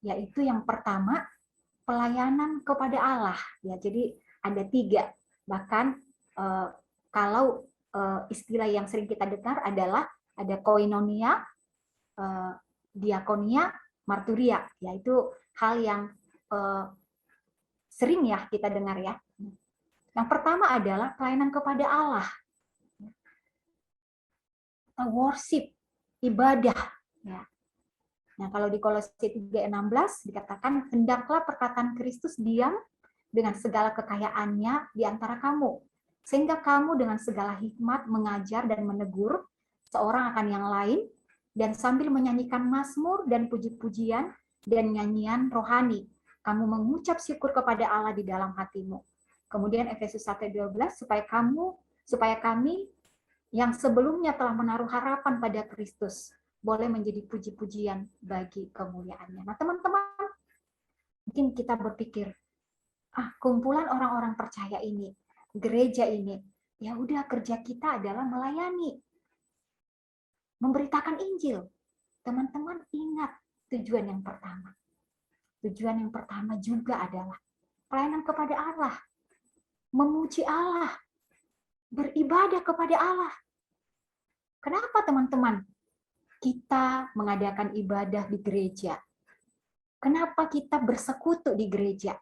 [SPEAKER 2] Yaitu yang pertama, pelayanan kepada Allah. Ya, jadi ada 3. Bahkan kalau istilah yang sering kita dengar adalah ada koinonia, diakonia, marturia. Yaitu hal yang sering ya kita dengar ya. Yang pertama adalah pelayanan kepada Allah. Worship, ibadah. Ya. Nah, kalau di Kolose 3:16 dikatakan, hendaklah perkataan Kristus diam dengan segala kekayaannya di antara kamu, sehingga kamu dengan segala hikmat mengajar dan menegur seorang akan yang lain, dan sambil menyanyikan mazmur dan puji-pujian dan nyanyian rohani kamu mengucap syukur kepada Allah di dalam hatimu. Kemudian Efesus 1:12, supaya kami yang sebelumnya telah menaruh harapan pada Kristus boleh menjadi puji-pujian bagi kemuliaannya. Nah, teman-teman, mungkin kita berpikir, kumpulan orang-orang percaya ini, gereja ini, ya udah kerja kita adalah melayani, memberitakan Injil. Teman-teman ingat tujuan yang pertama. Tujuan yang pertama juga adalah pelayanan kepada Allah, memuji Allah, beribadah kepada Allah. Kenapa teman-teman kita mengadakan ibadah di gereja? Kenapa kita bersekutu di gereja?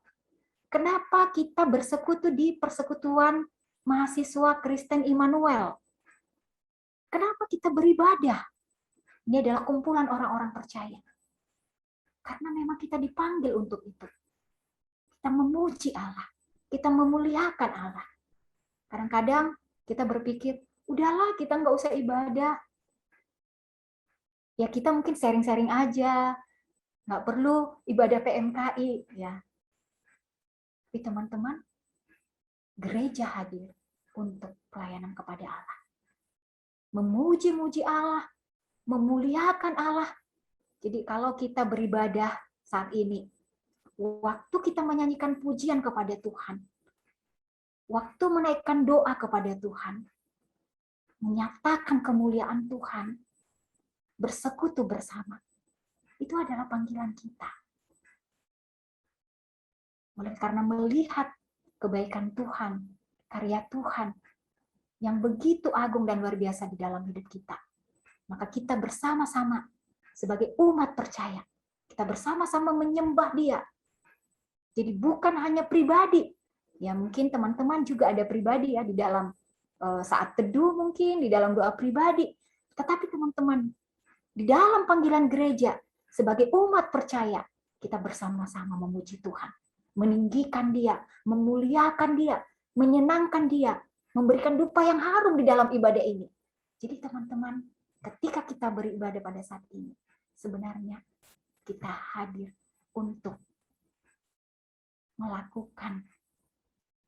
[SPEAKER 2] Kenapa kita bersekutu di persekutuan mahasiswa Kristen Immanuel? Kenapa kita beribadah? Ini adalah kumpulan orang-orang percaya. Karena memang kita dipanggil untuk itu. Kita memuji Allah. Kita memuliakan Allah. Kadang-kadang kita berpikir, udahlah kita nggak usah ibadah. Ya kita mungkin sharing-sharing aja. Nggak perlu ibadah PMKI. Ya. Tapi teman-teman, gereja hadir untuk pelayanan kepada Allah. Memuji-muji Allah. Memuliakan Allah. Jadi kalau kita beribadah saat ini, waktu kita menyanyikan pujian kepada Tuhan, waktu menaikkan doa kepada Tuhan, menyatakan kemuliaan Tuhan, bersekutu bersama, itu adalah panggilan kita. Oleh karena melihat kebaikan Tuhan, karya Tuhan, yang begitu agung dan luar biasa di dalam hidup kita, maka kita bersama-sama sebagai umat percaya, kita bersama-sama menyembah Dia. Jadi bukan hanya pribadi, ya mungkin teman-teman juga ada pribadi ya di dalam saat teduh mungkin, di dalam doa pribadi. Tetapi teman-teman, di dalam panggilan gereja, sebagai umat percaya, kita bersama-sama memuji Tuhan, meninggikan Dia, memuliakan Dia, menyenangkan Dia, memberikan dupa yang harum di dalam ibadah ini. Jadi teman-teman, ketika kita beribadah pada saat ini, sebenarnya kita hadir untuk melakukan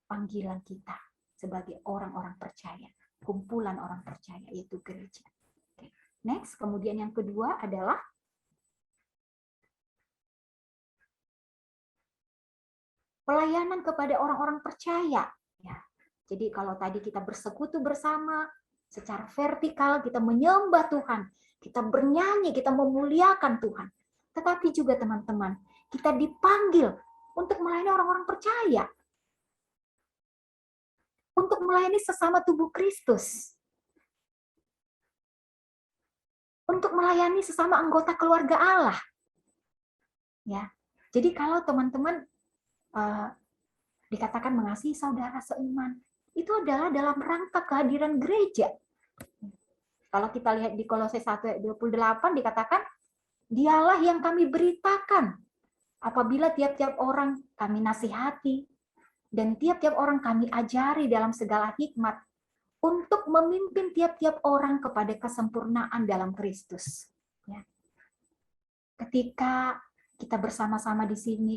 [SPEAKER 2] panggilan kita sebagai orang-orang percaya, kumpulan orang percaya, yaitu gereja. Oke. Next, kemudian yang kedua adalah pelayanan kepada orang-orang percaya. Ya. Jadi kalau tadi kita bersekutu bersama, secara vertikal kita menyembah Tuhan, kita bernyanyi, kita memuliakan Tuhan. Tetapi juga teman-teman, kita dipanggil untuk melayani orang-orang percaya. Untuk melayani sesama tubuh Kristus. Untuk melayani sesama anggota keluarga Allah. Ya. Jadi kalau teman-teman dikatakan mengasihi saudara seiman, itu adalah dalam rangka kehadiran gereja. Kalau kita lihat di Kolose 1:28 dikatakan, Dialah yang kami beritakan apabila tiap-tiap orang kami nasihati dan tiap-tiap orang kami ajari dalam segala hikmat untuk memimpin tiap-tiap orang kepada kesempurnaan dalam Kristus. Ya. Ketika kita bersama-sama di sini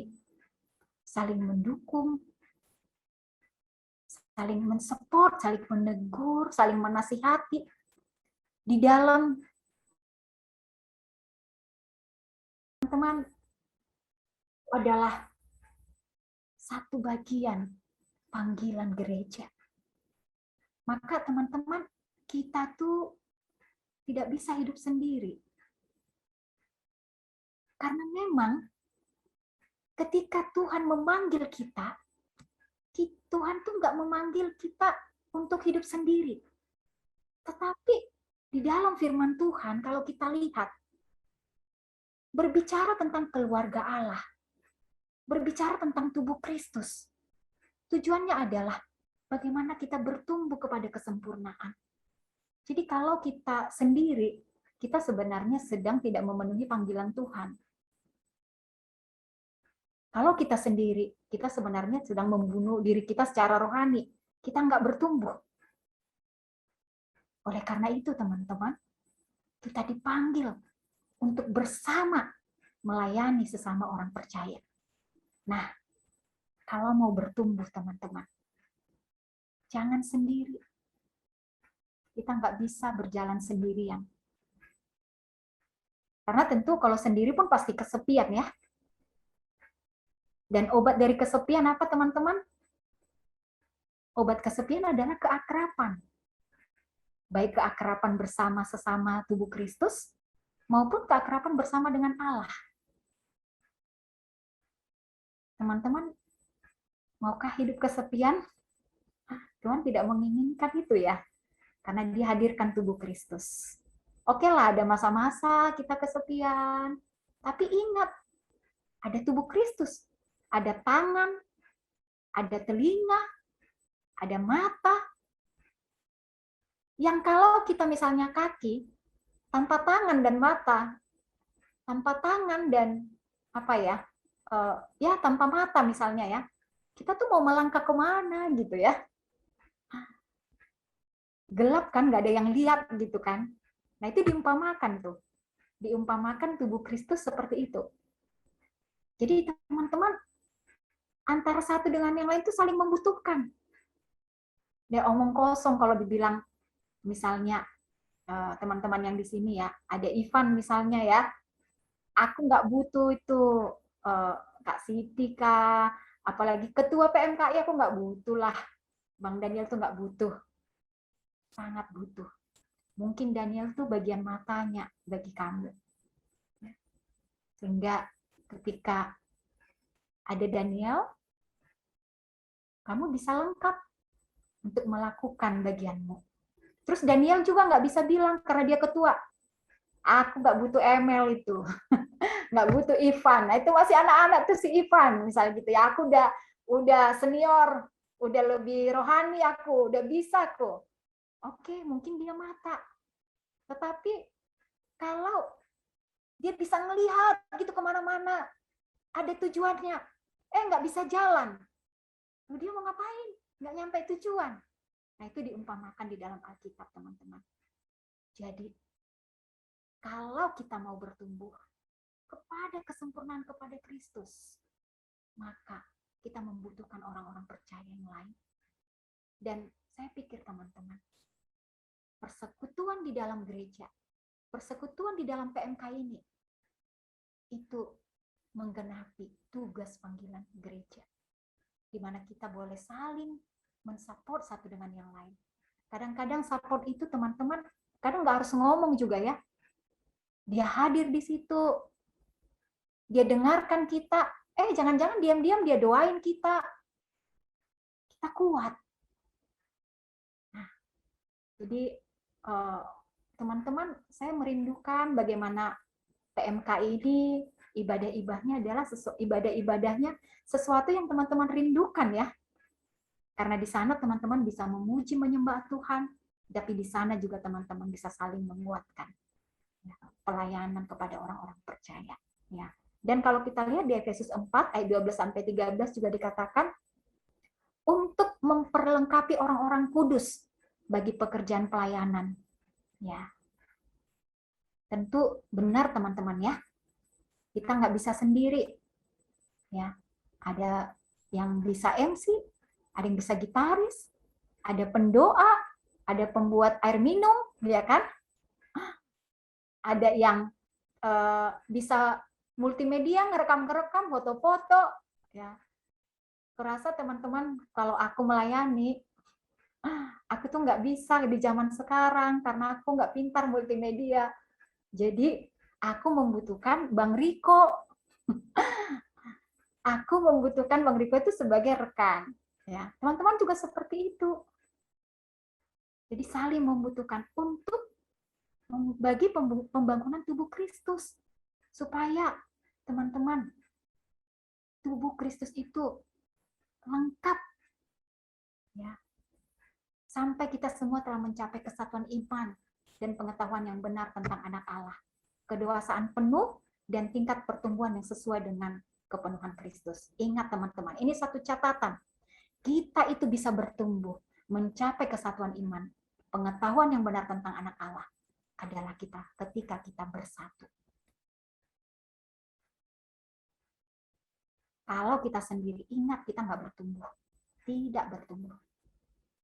[SPEAKER 2] saling mendukung, saling mensupport, saling menegur, saling menasihati di dalam teman-teman adalah satu bagian panggilan gereja. Maka teman-teman, kita tuh tidak bisa hidup sendiri. Karena memang ketika Tuhan memanggil kita, Tuhan tuh nggak memanggil kita untuk hidup sendiri. Tetapi di dalam firman Tuhan, kalau kita lihat, berbicara tentang keluarga Allah, berbicara tentang tubuh Kristus. Tujuannya adalah bagaimana kita bertumbuh kepada kesempurnaan. Jadi kalau kita sendiri, kita sebenarnya sedang tidak memenuhi panggilan Tuhan. Kalau kita sendiri, kita sebenarnya sedang membunuh diri kita secara rohani. Kita nggak bertumbuh. Oleh karena itu, teman-teman, kita dipanggil untuk bersama melayani sesama orang percaya. Nah, kalau mau bertumbuh teman-teman, jangan sendiri. Kita nggak bisa berjalan sendirian. Karena tentu kalau sendiri pun pasti kesepian ya. Dan obat dari kesepian apa teman-teman? Obat kesepian adalah keakraban. Baik keakraban bersama sesama tubuh Kristus, maupun keakraban bersama dengan Allah. Teman-teman, maukah hidup kesepian? Tuhan tidak menginginkan itu ya, karena dihadirkan tubuh Kristus. Oke lah, ada masa-masa kita kesepian, tapi ingat, ada tubuh Kristus, ada tangan, ada telinga, ada mata, yang kalau kita misalnya kaki, tanpa tangan dan mata, tanpa tangan dan apa ya, ya tanpa mata misalnya ya, kita tuh mau melangkah kemana gitu ya, gelap kan, nggak ada yang lihat gitu kan. Nah itu diumpamakan tuh, diumpamakan tubuh Kristus seperti itu. Jadi teman-teman, antara satu dengan yang lain itu saling membutuhkan. Ya omong kosong kalau dibilang, misalnya teman-teman yang di sini ya, ada Ivan misalnya ya, aku nggak butuh itu Kak Siti Kak, apalagi ketua PMKI aku nggak butuh lah, Bang Daniel tuh nggak butuh, sangat butuh. Mungkin Daniel tuh bagian matanya bagi kamu, sehingga ketika ada Daniel, kamu bisa lengkap untuk melakukan bagianmu. Terus Daniel juga nggak bisa bilang karena dia ketua, aku nggak butuh Emel itu, nggak butuh Ivan. Nah itu masih anak-anak tuh si Ivan, misalnya gitu ya. Aku udah senior, udah lebih rohani aku, udah bisa kok. Oke, mungkin dia mata. Tetapi kalau dia bisa ngelihat gitu kemana-mana, ada tujuannya, nggak bisa jalan. Lalu dia mau ngapain? Nggak nyampe tujuan. Nah itu diumpamakan di dalam Alkitab teman-teman. Jadi kalau kita mau bertumbuh kepada kesempurnaan kepada Kristus, maka kita membutuhkan orang-orang percaya yang lain. Dan saya pikir teman-teman, persekutuan di dalam gereja, persekutuan di dalam PMK ini, itu menggenapi tugas panggilan gereja, di mana kita boleh saling mensupport satu dengan yang lain. Kadang-kadang support itu teman-teman, kadang nggak harus ngomong juga ya. Dia hadir di situ, dia dengarkan kita, jangan-jangan diam-diam dia doain kita kuat. Nah, jadi teman-teman, saya merindukan bagaimana PMK ini ibadah-ibadahnya adalah ibadah-ibadahnya sesuatu yang teman-teman rindukan ya. Karena di sana teman-teman bisa memuji menyembah Tuhan, tapi di sana juga teman-teman bisa saling menguatkan ya, pelayanan kepada orang-orang percaya ya. Dan kalau kita lihat di Efesus 4 ayat 12 sampai 13 juga dikatakan untuk memperlengkapi orang-orang kudus bagi pekerjaan pelayanan. Ya, tentu benar teman-teman ya. Kita nggak bisa sendiri. Ya, ada yang bisa MC, ada yang bisa gitaris, ada pendoa, ada pembuat air minum, ya kan? Ada yang bisa multimedia, ngerekam-ngerekam, foto-foto. Ya, kerasa teman-teman kalau aku melayani, aku tuh nggak bisa di zaman sekarang karena aku nggak pintar multimedia. Jadi aku membutuhkan Bang Riko. Aku membutuhkan Bang Riko itu sebagai rekan. Ya, teman-teman juga seperti itu. Jadi saling membutuhkan untuk bagi pembangunan tubuh Kristus supaya teman-teman tubuh Kristus itu lengkap ya. Sampai kita semua telah mencapai kesatuan iman dan pengetahuan yang benar tentang anak Allah. Kedewasaan penuh dan tingkat pertumbuhan yang sesuai dengan kepenuhan Kristus. Ingat teman-teman, ini satu catatan. Kita itu bisa bertumbuh, mencapai kesatuan iman. Pengetahuan yang benar tentang anak Allah adalah kita ketika kita bersatu. Kalau kita sendiri, ingat kita nggak bertumbuh. Tidak bertumbuh.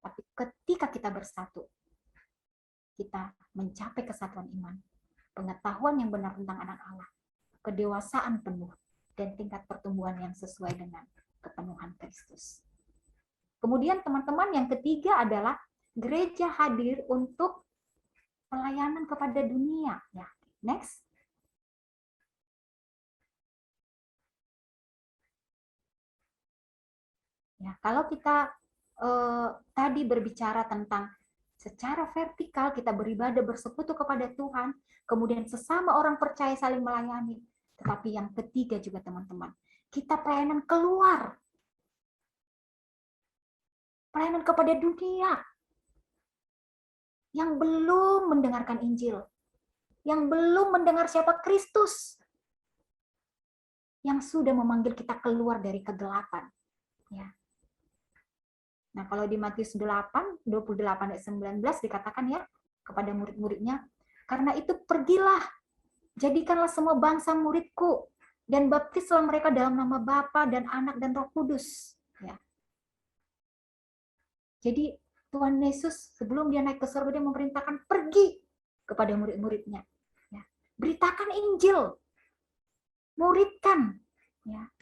[SPEAKER 2] Tapi ketika kita bersatu, kita mencapai kesatuan iman, pengetahuan yang benar tentang anak Allah, kedewasaan penuh, dan tingkat pertumbuhan yang sesuai dengan kepenuhan Kristus. Kemudian teman-teman, yang ketiga adalah gereja hadir untuk pelayanan kepada dunia. Ya, next. Ya, kalau kita tadi berbicara tentang secara vertikal kita beribadah bersekutu kepada Tuhan, kemudian sesama orang percaya saling melayani. Tetapi yang ketiga juga teman-teman, kita pelayanan keluar. Pelayanan kepada dunia yang belum mendengarkan Injil, yang belum mendengar siapa Kristus, yang sudah memanggil kita keluar dari kegelapan. Ya. Nah, kalau di Matius 8, 28 ayat 19 dikatakan ya kepada murid-muridnya, karena itu pergilah, jadikanlah semua bangsa muridku, dan baptislah mereka dalam nama Bapa dan Anak dan Roh Kudus. Ya. Jadi Tuhan Yesus sebelum dia naik ke surga, dia memerintahkan pergi kepada murid-muridnya. Ya. Beritakan Injil, muridkan. Ya.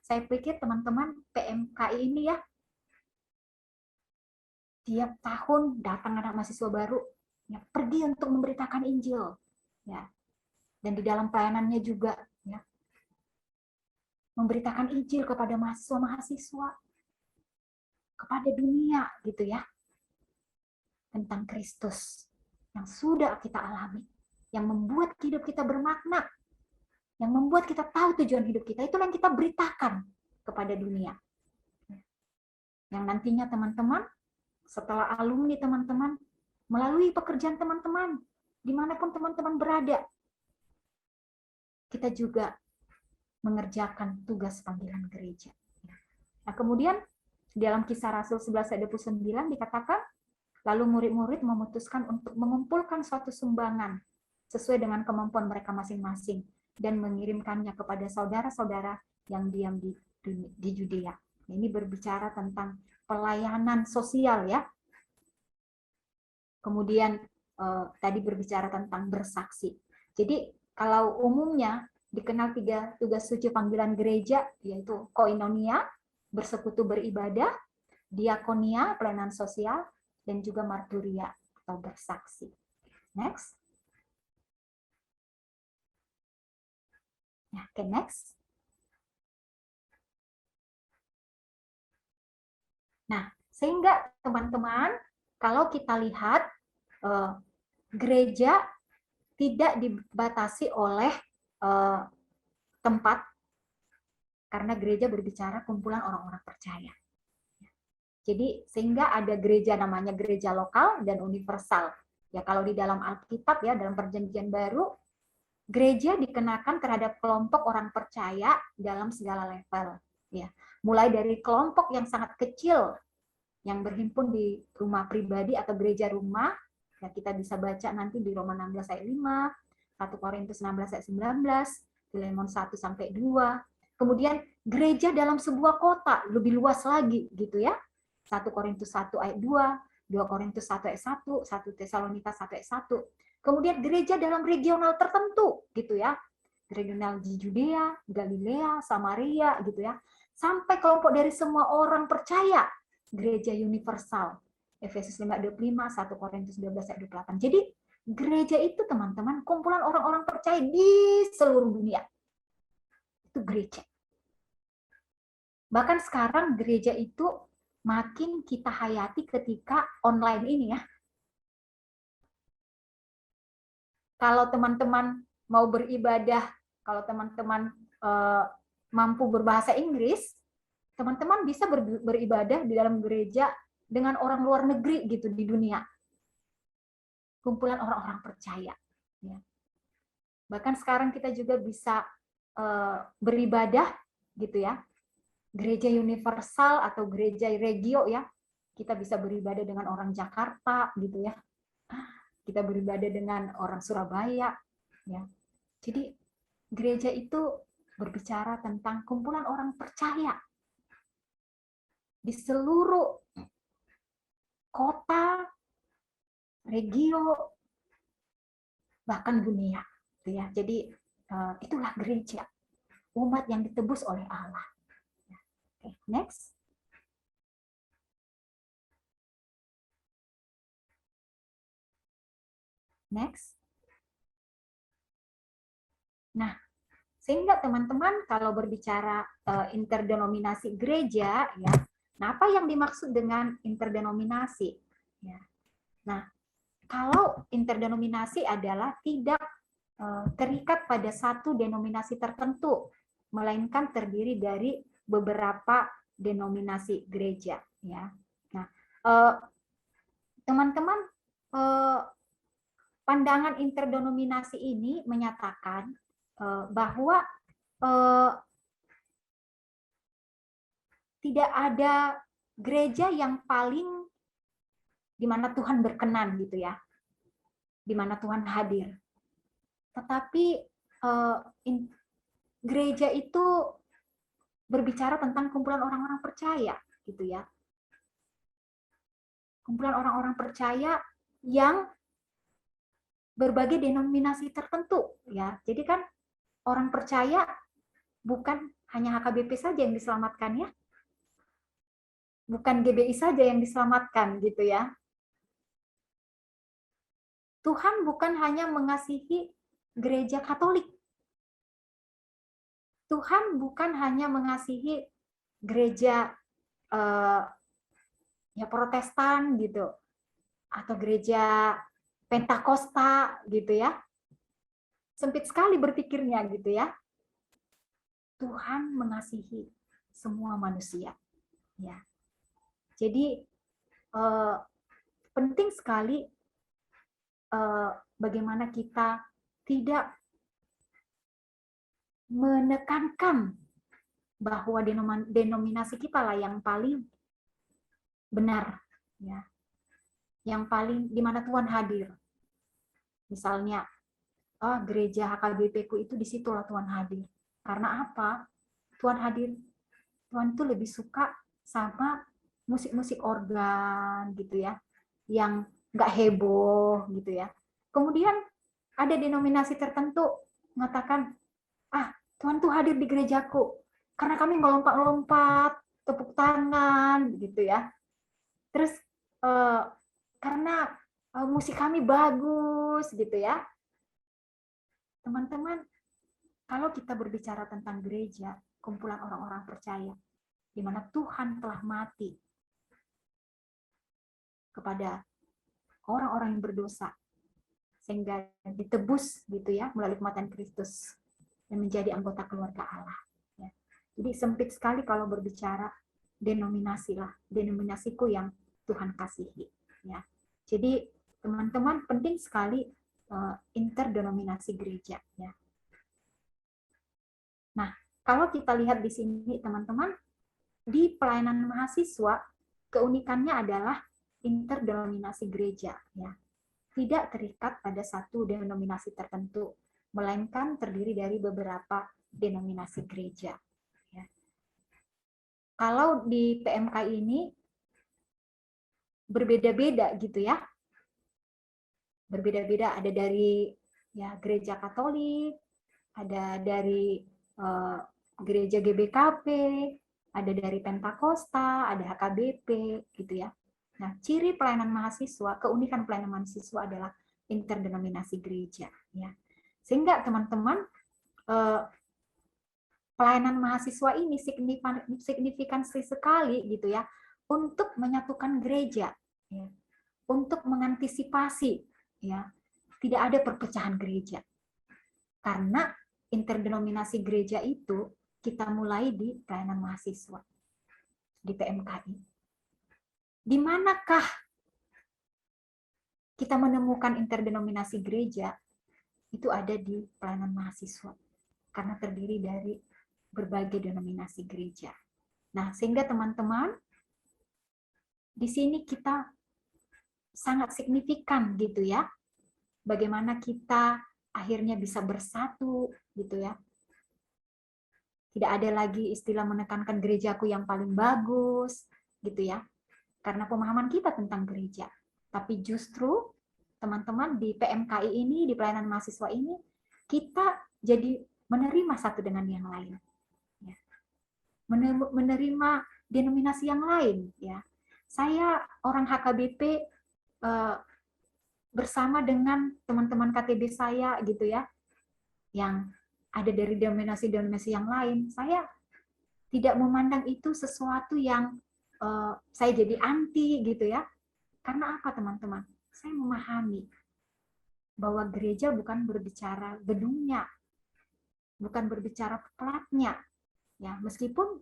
[SPEAKER 2] Saya pikir teman-teman PMKI ini ya, tiap tahun datang anak mahasiswa baru, ya, pergi untuk memberitakan Injil, ya, dan di dalam pelayanannya juga, ya, memberitakan Injil kepada mahasiswa-mahasiswa, kepada dunia, gitu ya, tentang Kristus yang sudah kita alami, yang membuat hidup kita bermakna, yang membuat kita tahu tujuan hidup kita, itulah yang kita beritakan kepada dunia. Yang nantinya teman-teman, setelah alumni teman-teman, melalui pekerjaan teman-teman, dimanapun teman-teman berada, kita juga mengerjakan tugas panggilan gereja. Nah, kemudian dalam Kisah Rasul 11 ayat 29 dikatakan, lalu murid-murid memutuskan untuk mengumpulkan suatu sumbangan sesuai dengan kemampuan mereka masing-masing dan mengirimkannya kepada saudara-saudara yang diam di Judea. Ini berbicara tentang pelayanan sosial ya. Kemudian tadi berbicara tentang bersaksi. Jadi kalau umumnya dikenal 3 tugas suci panggilan gereja, yaitu koinonia, bersekutu beribadah, diakonia, pelayanan sosial, dan juga marturia atau bersaksi. Next. Nah, okay, next. Nah, sehingga teman-teman, kalau kita lihat gereja tidak dibatasi oleh tempat, karena gereja berbicara kumpulan orang-orang percaya. Jadi sehingga ada gereja namanya gereja lokal dan universal. Ya, kalau di dalam Alkitab ya, dalam Perjanjian Baru, gereja dikenakan terhadap kelompok orang percaya dalam segala level. Ya, mulai dari kelompok yang sangat kecil yang berhimpun di rumah pribadi atau gereja rumah, ya kita bisa baca nanti di Roma 16 ayat 5, 1 Korintus 16 ayat 19, Filemon 1 sampai 2. Kemudian gereja dalam sebuah kota lebih luas lagi gitu ya. 1 Korintus 1 ayat 2, 2 Korintus 1 ayat 1, 1 Tesalonika 1 ayat 1. Kemudian gereja dalam regional tertentu gitu ya. Regional di Judea, Galilea, Samaria gitu ya. Sampai kelompok dari semua orang percaya, gereja universal. Efesus 5:25, 1 Korintus 12 ayat 28. Jadi gereja itu teman-teman kumpulan orang-orang percaya di seluruh dunia. Itu gereja. Bahkan sekarang gereja itu makin kita hayati ketika online ini ya. Kalau teman-teman mau beribadah, kalau teman-teman mampu berbahasa Inggris, teman-teman bisa beribadah di dalam gereja dengan orang luar negeri gitu di dunia. Kumpulan orang-orang percaya. Ya. Bahkan sekarang kita juga bisa beribadah gitu ya. Gereja universal atau gereja regio ya. Kita bisa beribadah dengan orang Jakarta gitu ya. Kita beribadah dengan orang Surabaya ya. Jadi gereja itu berbicara tentang kumpulan orang percaya di seluruh kota, regio, bahkan dunia. Jadi itulah gereja, umat yang ditebus oleh Allah. Oke, next. Next. Nah, sehingga teman-teman kalau berbicara interdenominasi gereja, ya, nah apa yang dimaksud dengan interdenominasi? Ya. Nah, kalau interdenominasi adalah tidak terikat pada satu denominasi tertentu, melainkan terdiri dari beberapa denominasi gereja. Ya. Nah, teman-teman, pandangan interdenominasi ini menyatakan bahwa tidak ada gereja yang paling di mana Tuhan berkenan gitu ya, di mana Tuhan hadir. Tetapi gereja itu berbicara tentang kumpulan orang-orang percaya gitu ya. Kumpulan orang-orang percaya yang berbagai denominasi tertentu ya. Jadi kan orang percaya bukan hanya HKBP saja yang diselamatkan ya. Bukan GBI saja yang diselamatkan gitu ya. Tuhan bukan hanya mengasihi gereja Katolik. Tuhan bukan hanya mengasihi gereja ya Protestan gitu atau gereja Pentakosta gitu ya. Sempit sekali berpikirnya gitu ya. Tuhan mengasihi semua manusia ya. Jadi penting sekali bagaimana kita tidak menekankan bahwa denominasi kita lah yang paling benar ya, yang paling di mana Tuhan hadir. Misalnya, gereja HKBP ku itu disitulah Tuhan hadir. Karena apa? Tuhan hadir, Tuhan itu lebih suka sama musik-musik organ gitu ya, yang nggak heboh gitu ya. Kemudian ada denominasi tertentu mengatakan, Tuhan tuh hadir di gerejaku karena kami ngelompat-lompat, tepuk tangan gitu ya. Terus karena musik kami bagus gitu ya. Teman-teman, kalau kita berbicara tentang gereja, kumpulan orang-orang percaya, di mana Tuhan telah mati kepada orang-orang yang berdosa, sehingga ditebus gitu ya melalui kematian Kristus dan menjadi anggota keluarga Allah. Ya. Jadi sempit sekali kalau berbicara denominasi lah, denominasiku yang Tuhan kasihi. Ya. Jadi teman-teman penting sekali interdenominasi gereja. Ya. Nah, kalau kita lihat di sini teman-teman, di pelayanan mahasiswa keunikannya adalah interdenominasi gereja. Ya. Tidak terikat pada satu denominasi tertentu, melainkan terdiri dari beberapa denominasi gereja. Ya. Kalau di PMK ini berbeda-beda gitu ya, berbeda-beda, ada dari ya gereja Katolik, ada dari gereja GBKP, ada dari Pentakosta, ada HKBP gitu ya. Nah, ciri pelayanan mahasiswa, keunikan pelayanan mahasiswa adalah interdenominasi gereja ya. Sehingga teman-teman pelayanan mahasiswa ini signifikan sekali gitu ya untuk menyatukan gereja ya. Untuk mengantisipasi ya tidak ada perpecahan gereja. Karena interdenominasi gereja itu kita mulai di pelayanan mahasiswa di PMKI. Di manakah kita menemukan interdenominasi gereja? Itu ada di pelayanan mahasiswa. Karena terdiri dari berbagai denominasi gereja. Nah, sehingga teman-teman, di sini kita sangat signifikan gitu ya. Bagaimana kita akhirnya bisa bersatu gitu ya. Tidak ada lagi istilah menekankan gerejaku yang paling bagus, gitu ya. Karena pemahaman kita tentang gereja. Tapi justru teman-teman di PMKI ini, di pelayanan mahasiswa ini, kita jadi menerima satu dengan yang lain. Ya. Menerima denominasi yang lain. Ya. Saya orang HKBP bersama dengan teman-teman KTB saya gitu ya, yang ada dari denominasi-denominasi yang lain, saya tidak memandang itu sesuatu yang saya jadi anti gitu ya. Karena apa teman-teman? Saya memahami bahwa gereja bukan berbicara gedungnya, bukan berbicara platnya, ya meskipun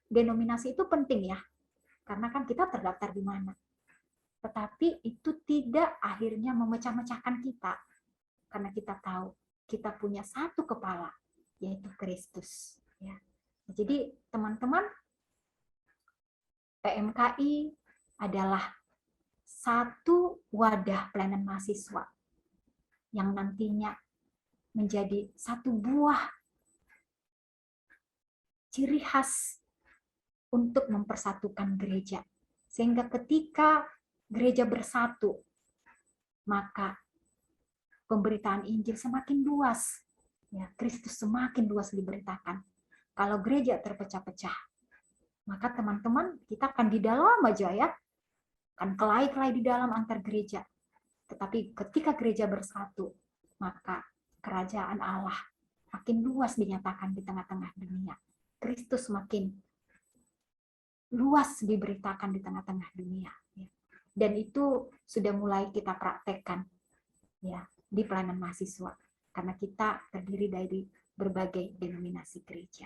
[SPEAKER 2] denominasi itu penting ya, karena kan kita terdaftar di mana. Tetapi itu tidak akhirnya memecah-mecahkan kita, karena kita tahu kita punya satu kepala, yaitu Kristus. Ya. Jadi teman-teman, PMKI adalah satu wadah pelayanan mahasiswa yang nantinya menjadi satu buah ciri khas untuk mempersatukan gereja. Sehingga ketika gereja bersatu, maka pemberitaan Injil semakin luas. Ya, Kristus semakin luas diberitakan. Kalau gereja terpecah-pecah, maka teman-teman kita akan di dalam aja ya, akan kelahi-kelahi di dalam antar gereja. Tetapi ketika gereja bersatu, maka kerajaan Allah makin luas dinyatakan di tengah-tengah dunia. Kristus makin luas diberitakan di tengah-tengah dunia. Dan itu sudah mulai kita praktekkan ya di pelayanan mahasiswa, karena kita terdiri dari berbagai denominasi gereja.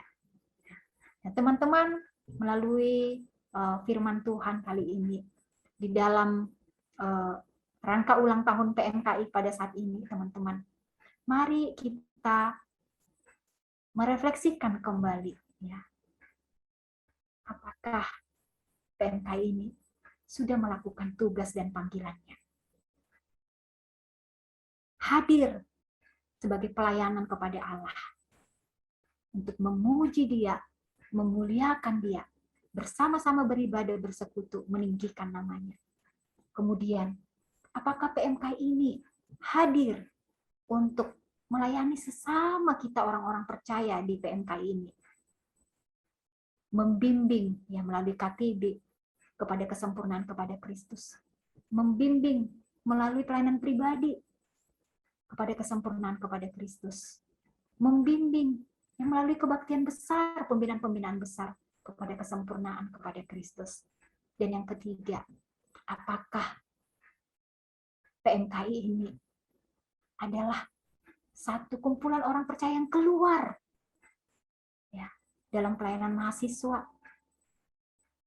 [SPEAKER 2] Nah, teman-teman, melalui firman Tuhan kali ini di dalam rangka ulang tahun PMKI pada saat ini, teman-teman, mari kita merefleksikan kembali ya, apakah PMKI ini sudah melakukan tugas dan panggilannya, hadir sebagai pelayanan kepada Allah untuk memuji Dia, memuliakan Dia, bersama-sama beribadah, bersekutu, meninggikan namanya. Kemudian, apakah PMKI ini hadir untuk melayani sesama kita orang-orang percaya di PMKI ini, membimbing ya melalui KTB kepada kesempurnaan kepada Kristus, membimbing melalui pelayanan pribadi kepada kesempurnaan kepada Kristus, membimbing yang melalui kebaktian besar, pembinaan-pembinaan besar kepada kesempurnaan kepada Kristus. Dan yang ketiga, apakah PMKI ini adalah satu kumpulan orang percaya yang keluar ya dalam pelayanan mahasiswa,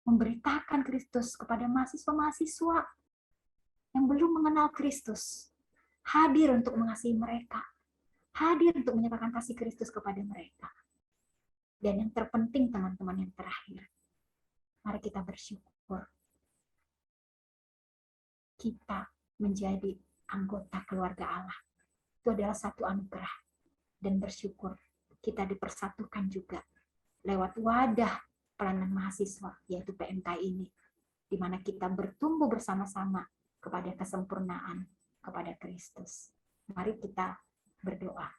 [SPEAKER 2] memberitakan Kristus kepada mahasiswa-mahasiswa yang belum mengenal Kristus, hadir untuk mengasihi mereka, hadir untuk menyatakan kasih Kristus kepada mereka. Dan yang terpenting teman-teman, yang terakhir, mari kita bersyukur kita menjadi anggota keluarga Allah. Itu adalah satu anugerah. Dan bersyukur kita dipersatukan juga lewat wadah pelayanan mahasiswa, yaitu PMKI ini, di mana kita bertumbuh bersama-sama kepada kesempurnaan kepada Kristus. Mari kita berdoa.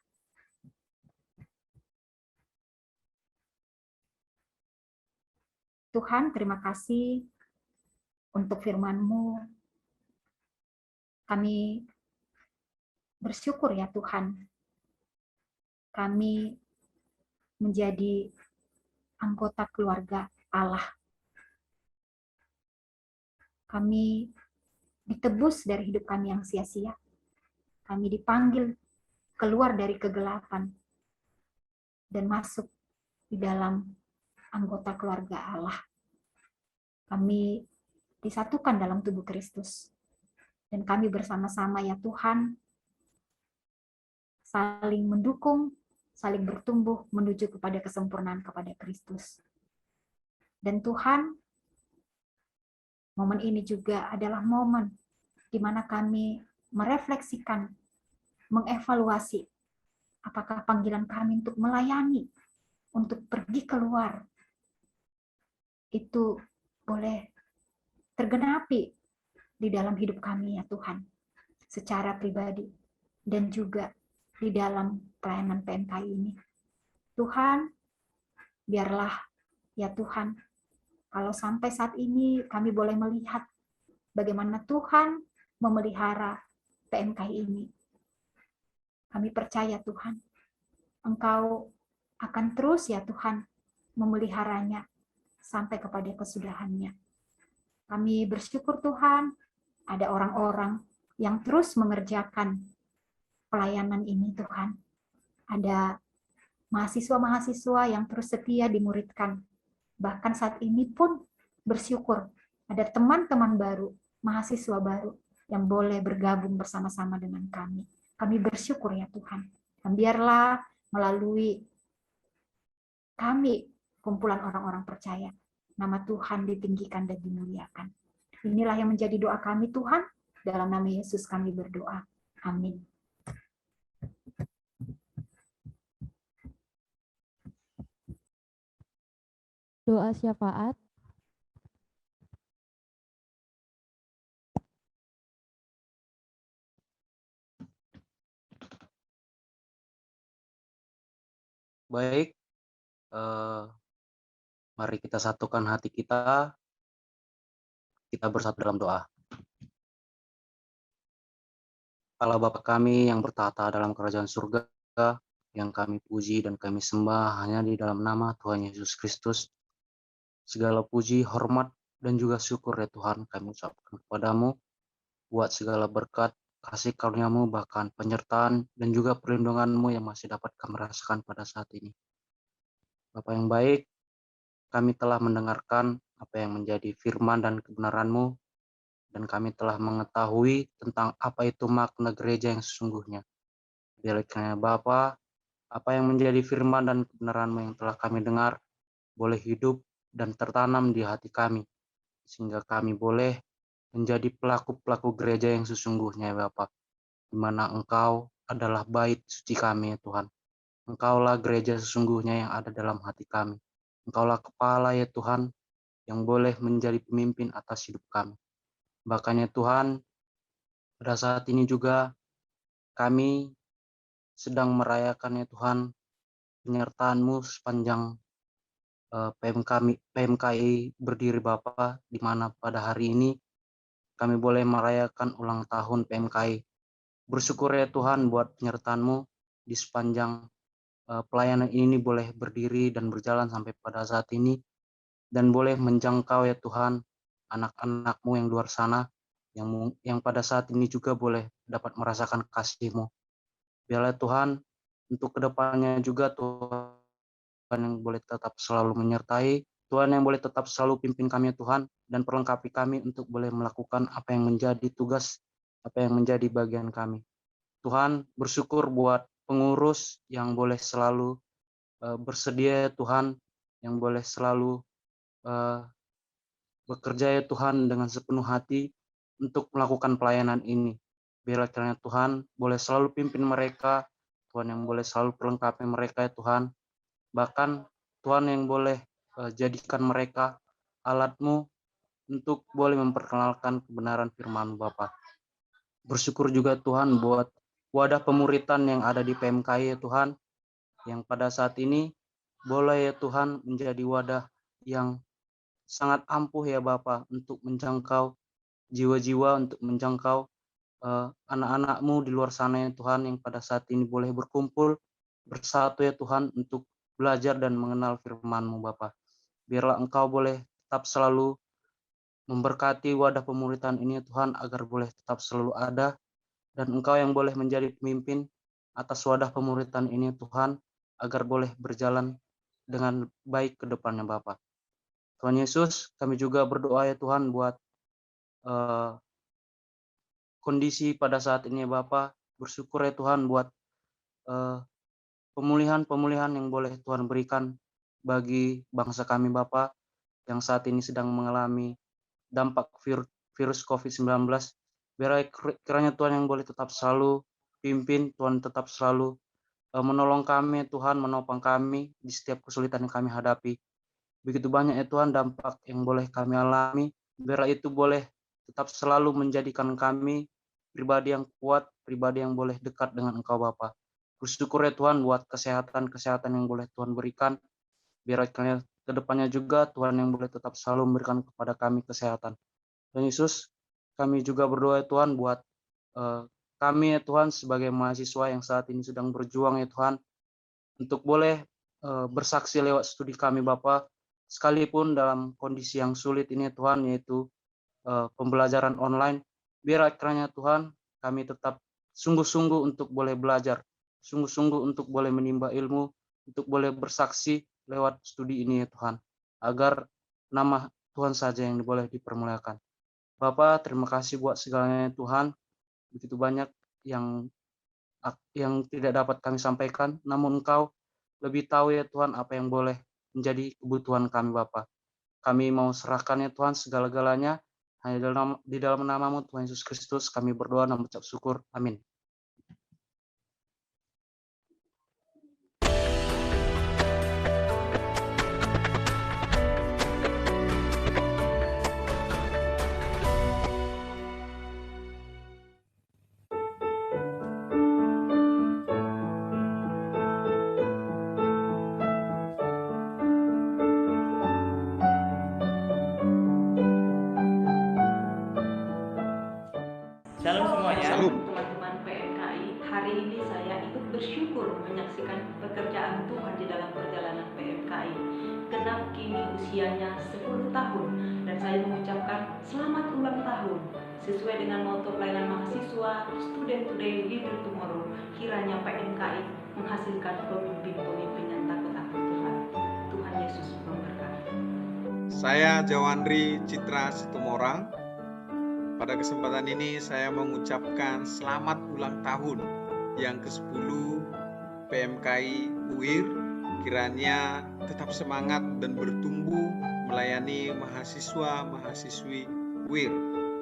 [SPEAKER 2] Tuhan, terima kasih untuk firman-Mu. Kami bersyukur ya Tuhan, kami menjadi anggota keluarga Allah. Kami ditebus dari hidup kami yang sia-sia. Kami dipanggil keluar dari kegelapan dan masuk di dalam anggota keluarga Allah. Kami disatukan dalam tubuh Kristus. Dan kami bersama-sama ya Tuhan, saling mendukung, saling bertumbuh menuju kepada kesempurnaan kepada Kristus. Dan Tuhan, momen ini juga adalah momen di mana kami merefleksikan, mengevaluasi apakah panggilan kami untuk melayani, untuk pergi keluar itu boleh tergenapi di dalam hidup kami ya Tuhan, secara pribadi dan juga di dalam pelayanan PMKI ini. Tuhan, biarlah ya Tuhan, kalau sampai saat ini kami boleh melihat bagaimana Tuhan memelihara PMKI ini. Kami percaya Tuhan, Engkau akan terus ya Tuhan memeliharanya sampai kepada kesudahannya. Kami bersyukur Tuhan, ada orang-orang yang terus mengerjakan pelayanan ini Tuhan. Ada mahasiswa-mahasiswa yang terus setia dimuridkan. Bahkan saat ini pun bersyukur ada teman-teman baru, mahasiswa baru yang boleh bergabung bersama-sama dengan kami. Kami bersyukur ya Tuhan. Dan biarlah melalui kami, kumpulan orang-orang percaya, nama Tuhan ditinggikan dan dimuliakan. Inilah yang menjadi doa kami Tuhan, dalam nama Yesus kami berdoa. Amin.
[SPEAKER 1] Doa syafaat.
[SPEAKER 3] Baik, mari kita satukan hati kita bersatu dalam doa. Allah Bapa kami yang bertata dalam kerajaan surga, yang kami puji dan kami sembah hanya di dalam nama Tuhan Yesus Kristus. Segala puji, hormat, dan juga syukur ya Tuhan kami ucapkan kepadamu buat segala berkat, kasih karunia-Mu, bahkan penyertaan dan juga perlindungan-Mu yang masih dapat kami rasakan pada saat ini. Bapa yang baik, kami telah mendengarkan apa yang menjadi firman dan kebenaran-Mu, dan kami telah mengetahui tentang apa itu makna gereja yang sesungguhnya. Biarlah kiranya Bapa, apa yang menjadi firman dan kebenaran-Mu yang telah kami dengar, boleh hidup dan tertanam di hati kami, sehingga kami boleh menjadi pelaku-pelaku gereja yang sesungguhnya, Bapa, di mana Engkau adalah bait suci kami, ya Tuhan. Engkaulah gereja sesungguhnya yang ada dalam hati kami. Engkaulah kepala, ya Tuhan, yang boleh menjadi pemimpin atas hidup kami. Bahkan ya Tuhan, pada saat ini juga kami sedang merayakan ya Tuhan penyertaan-Mu sepanjang PMKI berdiri Bapa, di mana pada hari ini kami boleh merayakan ulang tahun PMKI. Bersyukur ya Tuhan buat penyertaan-Mu di sepanjang pelayanan ini boleh berdiri dan berjalan sampai pada saat ini, dan boleh menjangkau ya Tuhan anak-anak-Mu yang luar sana yang pada saat ini juga boleh dapat merasakan kasih-Mu. Biarlah Tuhan untuk kedepannya juga Tuhan yang boleh tetap selalu menyertai, Tuhan yang boleh tetap selalu pimpin kami ya Tuhan, dan perlengkapi kami untuk boleh melakukan apa yang menjadi tugas, apa yang menjadi bagian kami. Tuhan, bersyukur buat pengurus yang boleh selalu bersedia ya Tuhan, yang boleh selalu bekerja ya Tuhan dengan sepenuh hati untuk melakukan pelayanan ini. Biarlah kiranya Tuhan boleh selalu pimpin mereka, Tuhan yang boleh selalu perlengkapi mereka ya Tuhan. Bahkan Tuhan yang boleh jadikan mereka alat-Mu untuk boleh memperkenalkan kebenaran firman Bapa. Bersyukur juga Tuhan buat wadah pemuritan yang ada di PMKI ya Tuhan, yang pada saat ini boleh ya Tuhan menjadi wadah yang sangat ampuh ya Bapa untuk menjangkau jiwa-jiwa, untuk menjangkau anak-anak-Mu di luar sana ya Tuhan, yang pada saat ini boleh berkumpul bersatu ya Tuhan untuk belajar dan mengenal firman-Mu Bapa. Biarlah Engkau boleh tetap selalu memberkati wadah pemuritan ini ya Tuhan, agar boleh tetap selalu ada, dan Engkau yang boleh menjadi pemimpin atas wadah pemuritan ini Tuhan, agar boleh berjalan dengan baik ke depannya Bapa. Tuhan Yesus, kami juga berdoa ya Tuhan buat kondisi pada saat ini ya Bapa. Bersyukur ya Tuhan buat pemulihan-pemulihan yang boleh Tuhan berikan bagi bangsa kami Bapa, yang saat ini sedang mengalami dampak virus COVID-19. Biar kiranya Tuhan yang boleh tetap selalu pimpin, Tuhan tetap selalu menolong kami Tuhan, menopang kami di setiap kesulitan yang kami hadapi. Begitu banyak ya Tuhan dampak yang boleh kami alami, biarlah itu boleh tetap selalu menjadikan kami pribadi yang kuat, pribadi yang boleh dekat dengan Engkau Bapa. Bersyukur ya Tuhan buat kesehatan-kesehatan yang boleh Tuhan berikan, biar ke depannya juga Tuhan yang boleh tetap selalu memberikan kepada kami kesehatan. Dan Yesus, kami juga berdoa ya Tuhan buat kami ya Tuhan sebagai mahasiswa yang saat ini sedang berjuang ya Tuhan, untuk boleh bersaksi lewat studi kami Bapa, sekalipun dalam kondisi yang sulit ini ya Tuhan, yaitu pembelajaran online, biar kiranya Tuhan kami tetap sungguh-sungguh untuk boleh belajar, sungguh-sungguh untuk boleh menimba ilmu, untuk boleh bersaksi lewat studi ini ya Tuhan, agar nama Tuhan saja yang boleh dipermuliakan. Bapak, terima kasih buat segalanya Tuhan, begitu banyak yang tidak dapat kami sampaikan, namun Engkau lebih tahu ya Tuhan apa yang boleh menjadi kebutuhan kami Bapa. Kami mau serahkan ya Tuhan segala-galanya, hanya di dalam nama-Mu Tuhan Yesus Kristus kami berdoa dan mengucap syukur. Amin.
[SPEAKER 4] Shalom semuanya.
[SPEAKER 5] Shalom.
[SPEAKER 4] Teman-teman PMKI, hari ini saya ikut bersyukur menyaksikan pekerjaan Tuhan di dalam perjalanan PMKI. Genap kini usianya 10 tahun dan saya mengucapkan selamat ulang tahun. Sesuai dengan moto pelayanan mahasiswa Student Today, Leader Tomorrow, kiranya PMKI menghasilkan pemimpin-pemimpin yang takut akan Tuhan. Tuhan Yesus memberkati.
[SPEAKER 5] Saya Jawandri Citra Situmorang. Pada kesempatan ini saya mengucapkan selamat ulang tahun yang ke-10 PMKI UIR. Kiranya tetap semangat dan bertumbuh melayani mahasiswa-mahasiswi UIR.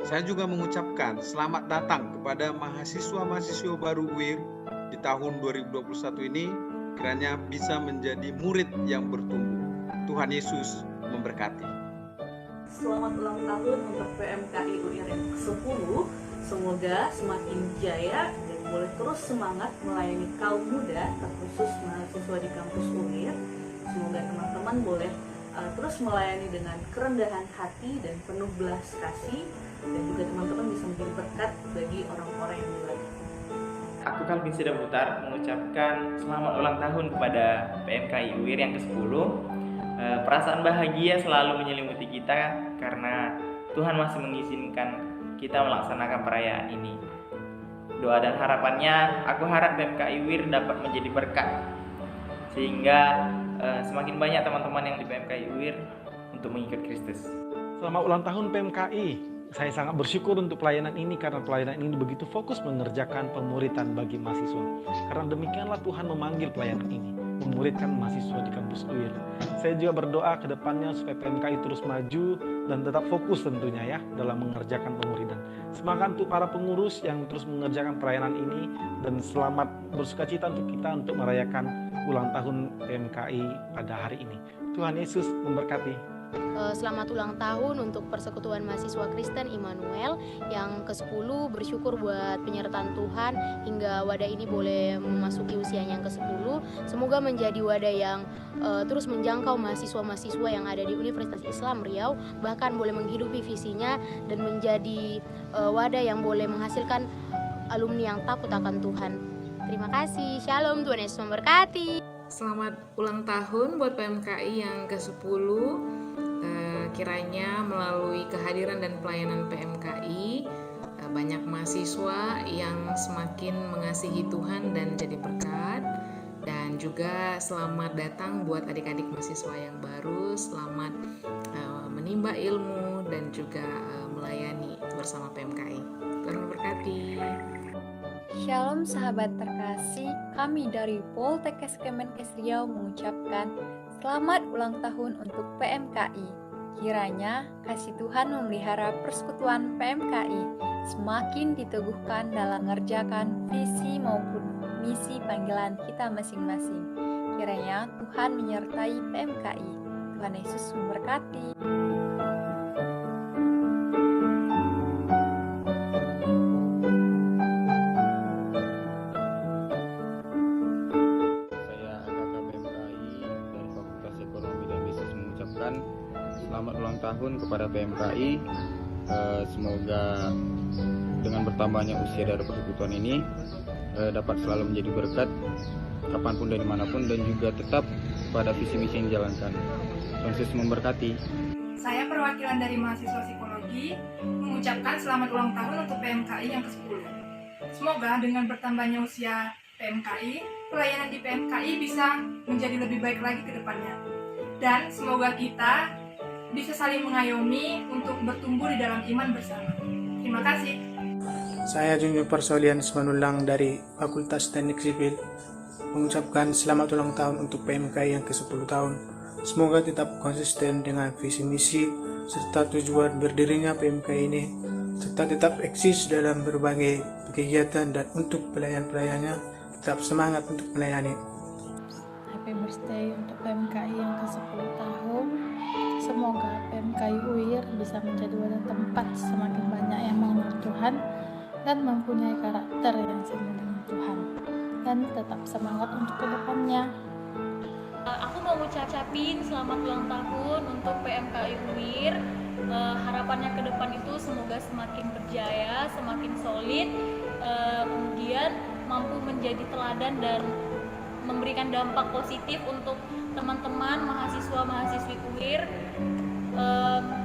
[SPEAKER 5] Saya juga mengucapkan selamat datang kepada mahasiswa-mahasiswa baru UIR di tahun 2021 ini. Kiranya bisa menjadi murid yang bertumbuh. Tuhan Yesus memberkati.
[SPEAKER 6] Selamat ulang tahun untuk PMKI UIR yang ke-10. Semoga semakin jaya dan boleh terus semangat melayani kaum muda, terkhusus mahasiswa di kampus UIR. Semoga teman-teman boleh terus melayani dengan kerendahan hati dan penuh belas kasih, dan juga teman-teman bisa menjadi berkat bagi orang-orang yang dilayani.
[SPEAKER 7] Aku Calvin Sidaputar mengucapkan selamat ulang tahun kepada PMKI UIR yang ke-10. Perasaan bahagia selalu menyelimuti kita karena Tuhan masih mengizinkan kita melaksanakan perayaan ini. Doa dan harapannya, aku harap PMKI UIR dapat menjadi berkat sehingga semakin banyak teman-teman yang di PMKI UIR untuk mengikut Kristus.
[SPEAKER 8] Selamat ulang tahun PMKI. Saya sangat bersyukur untuk pelayanan ini karena pelayanan ini begitu fokus mengerjakan pemuridan bagi mahasiswa. Karena demikianlah Tuhan memanggil pelayanan ini, memuridkan mahasiswa di kampus UIR. Saya juga berdoa ke depannya supaya PMKI terus maju dan tetap fokus tentunya ya dalam mengerjakan pemuridan. Semangat untuk para pengurus yang terus mengerjakan pelayanan ini, dan selamat bersukacita untuk kita untuk merayakan ulang tahun PMKI pada hari ini. Tuhan Yesus memberkati.
[SPEAKER 9] Selamat ulang tahun untuk Persekutuan Mahasiswa Kristen Immanuel yang ke-10. Bersyukur buat penyertaan Tuhan hingga wadah ini boleh memasuki usianya yang ke-10. Semoga menjadi wadah yang terus menjangkau mahasiswa-mahasiswa yang ada di Universitas Islam Riau, bahkan boleh menghidupi visinya dan menjadi wadah yang boleh menghasilkan alumni yang takut akan Tuhan. Terima kasih. Shalom, Tuhan Yesus memberkati.
[SPEAKER 10] Selamat ulang tahun buat PMKI yang ke-10. Kiranya melalui kehadiran dan pelayanan PMKI, banyak mahasiswa yang semakin mengasihi Tuhan dan jadi berkat. Dan juga selamat datang buat adik-adik mahasiswa yang baru. Selamat menimba ilmu dan juga melayani bersama PMKI. Tuhan memberkati.
[SPEAKER 11] Shalom sahabat terkasih, kami dari Poltekkes Kemenkes Riau mengucapkan selamat ulang tahun untuk PMKI. Kiranya kasih Tuhan memelihara persekutuan PMKI semakin diteguhkan dalam mengerjakan visi maupun misi panggilan kita masing-masing. Kiranya Tuhan menyertai PMKI. Tuhan Yesus memberkati.
[SPEAKER 12] Selamat ulang tahun kepada PMKI. Semoga dengan bertambahnya usia dari persekutuan ini dapat selalu menjadi berkat kapanpun dan dimanapun, dan juga tetap pada visi misi yang dijalankan. Tuhan Yesus memberkati.
[SPEAKER 13] Saya perwakilan dari mahasiswa psikologi mengucapkan selamat ulang tahun untuk PMKI yang ke-10. Semoga dengan bertambahnya usia PMKI, pelayanan di PMKI bisa menjadi lebih baik lagi ke depannya. Dan semoga kita bisa saling mengayomi untuk bertumbuh di dalam iman bersama. Terima kasih.
[SPEAKER 14] Saya Junior Persolian Simanulang dari Fakultas Teknik Sipil mengucapkan selamat ulang tahun untuk PMKI yang ke-10 tahun. Semoga tetap konsisten dengan visi misi serta tujuan berdirinya PMKI ini, serta tetap eksis dalam berbagai kegiatan, dan untuk pelayan-pelayannya tetap semangat untuk melayani.
[SPEAKER 15] Happy birthday untuk PMKI yang ke-10 tahun. Semoga PMKI UIR bisa menjadi wadah tempat semakin banyak yang mengenal Tuhan dan mempunyai karakter yang sama dengan Tuhan, dan tetap semangat untuk kedepannya.
[SPEAKER 16] Aku mau ngucapin selamat ulang tahun untuk PMKI UIR. Harapannya ke depan itu semoga semakin berjaya, semakin solid, kemudian mampu menjadi teladan dan memberikan dampak positif untuk teman-teman mahasiswa-mahasiswi UIR,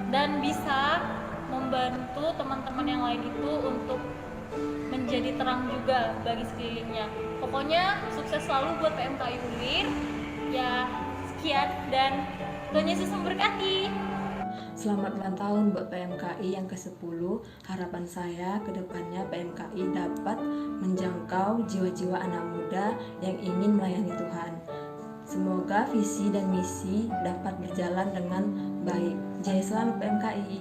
[SPEAKER 16] dan bisa membantu teman-teman yang lain itu untuk menjadi terang juga bagi sekelilingnya. Pokoknya sukses selalu buat PMKI UIR. Ya, sekian, dan Tuhan Yesus memberkati.
[SPEAKER 17] Selamat ulang tahun buat PMKI yang ke-10. Harapan saya ke depannya PMKI dapat menjangkau jiwa-jiwa anak muda yang ingin melayani Tuhan. Semoga visi dan misi dapat berjalan dengan baik. Jaya selalu PMKI.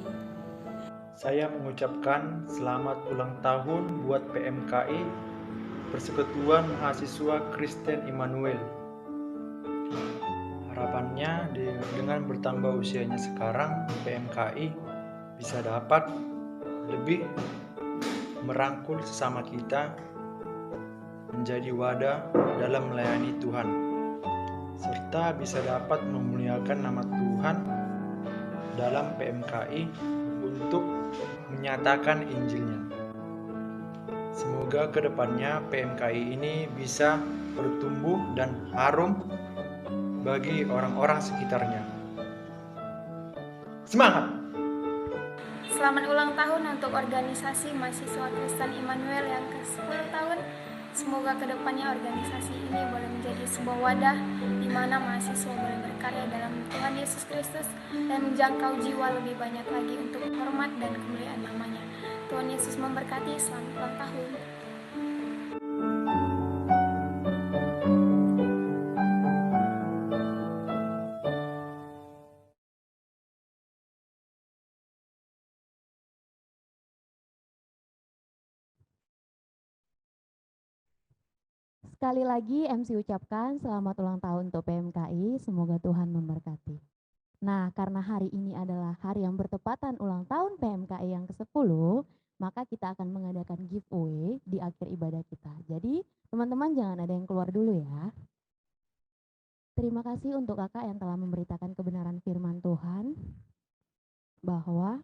[SPEAKER 8] Saya mengucapkan selamat ulang tahun buat PMKI, Persekutuan Mahasiswa Kristen Immanuel. Harapannya dengan bertambah usianya sekarang, PMKI bisa dapat lebih merangkul sesama kita menjadi wadah dalam melayani Tuhan, serta bisa dapat memuliakan nama Tuhan dalam PMKI untuk menyatakan Injilnya. Semoga kedepannya PMKI ini bisa bertumbuh dan harum bagi orang-orang sekitarnya. Semangat!
[SPEAKER 18] Selamat ulang tahun untuk organisasi Mahasiswa Kristen Immanuel yang ke-10 tahun. Semoga kedepannya organisasi ini boleh menjadi sebuah wadah di mana mahasiswa boleh berkarya dalam Tuhan Yesus Kristus dan menjangkau jiwa lebih banyak lagi untuk hormat dan kemuliaan namanya. Tuhan Yesus memberkati. Selamat ulang tahun.
[SPEAKER 1] Sekali lagi MC ucapkan selamat ulang tahun untuk PMKI, semoga Tuhan memberkati. Nah, karena hari ini adalah hari yang bertepatan ulang tahun PMKI yang ke-10, maka kita akan mengadakan giveaway di akhir ibadah kita. Jadi, teman-teman jangan ada yang keluar dulu ya. Terima kasih untuk kakak yang telah memberitakan kebenaran firman Tuhan, bahwa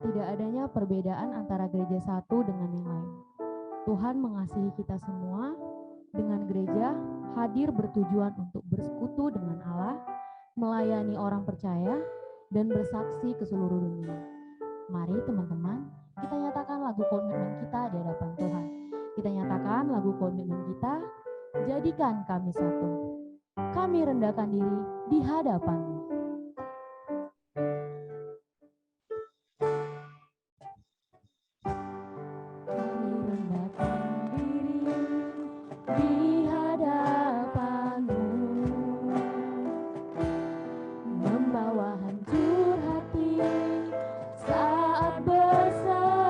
[SPEAKER 1] tidak adanya perbedaan antara gereja satu dengan yang lain. Tuhan mengasihi kita semua dengan gereja hadir bertujuan untuk bersekutu dengan Allah, melayani orang percaya, dan bersaksi ke seluruh dunia. Mari teman-teman, kita nyatakan lagu komitmen kita di hadapan Tuhan. Kita nyatakan lagu komitmen kita, jadikan kami satu. Kami rendahkan diri di hadapan-Mu. Membawa hancur hati saat bersama.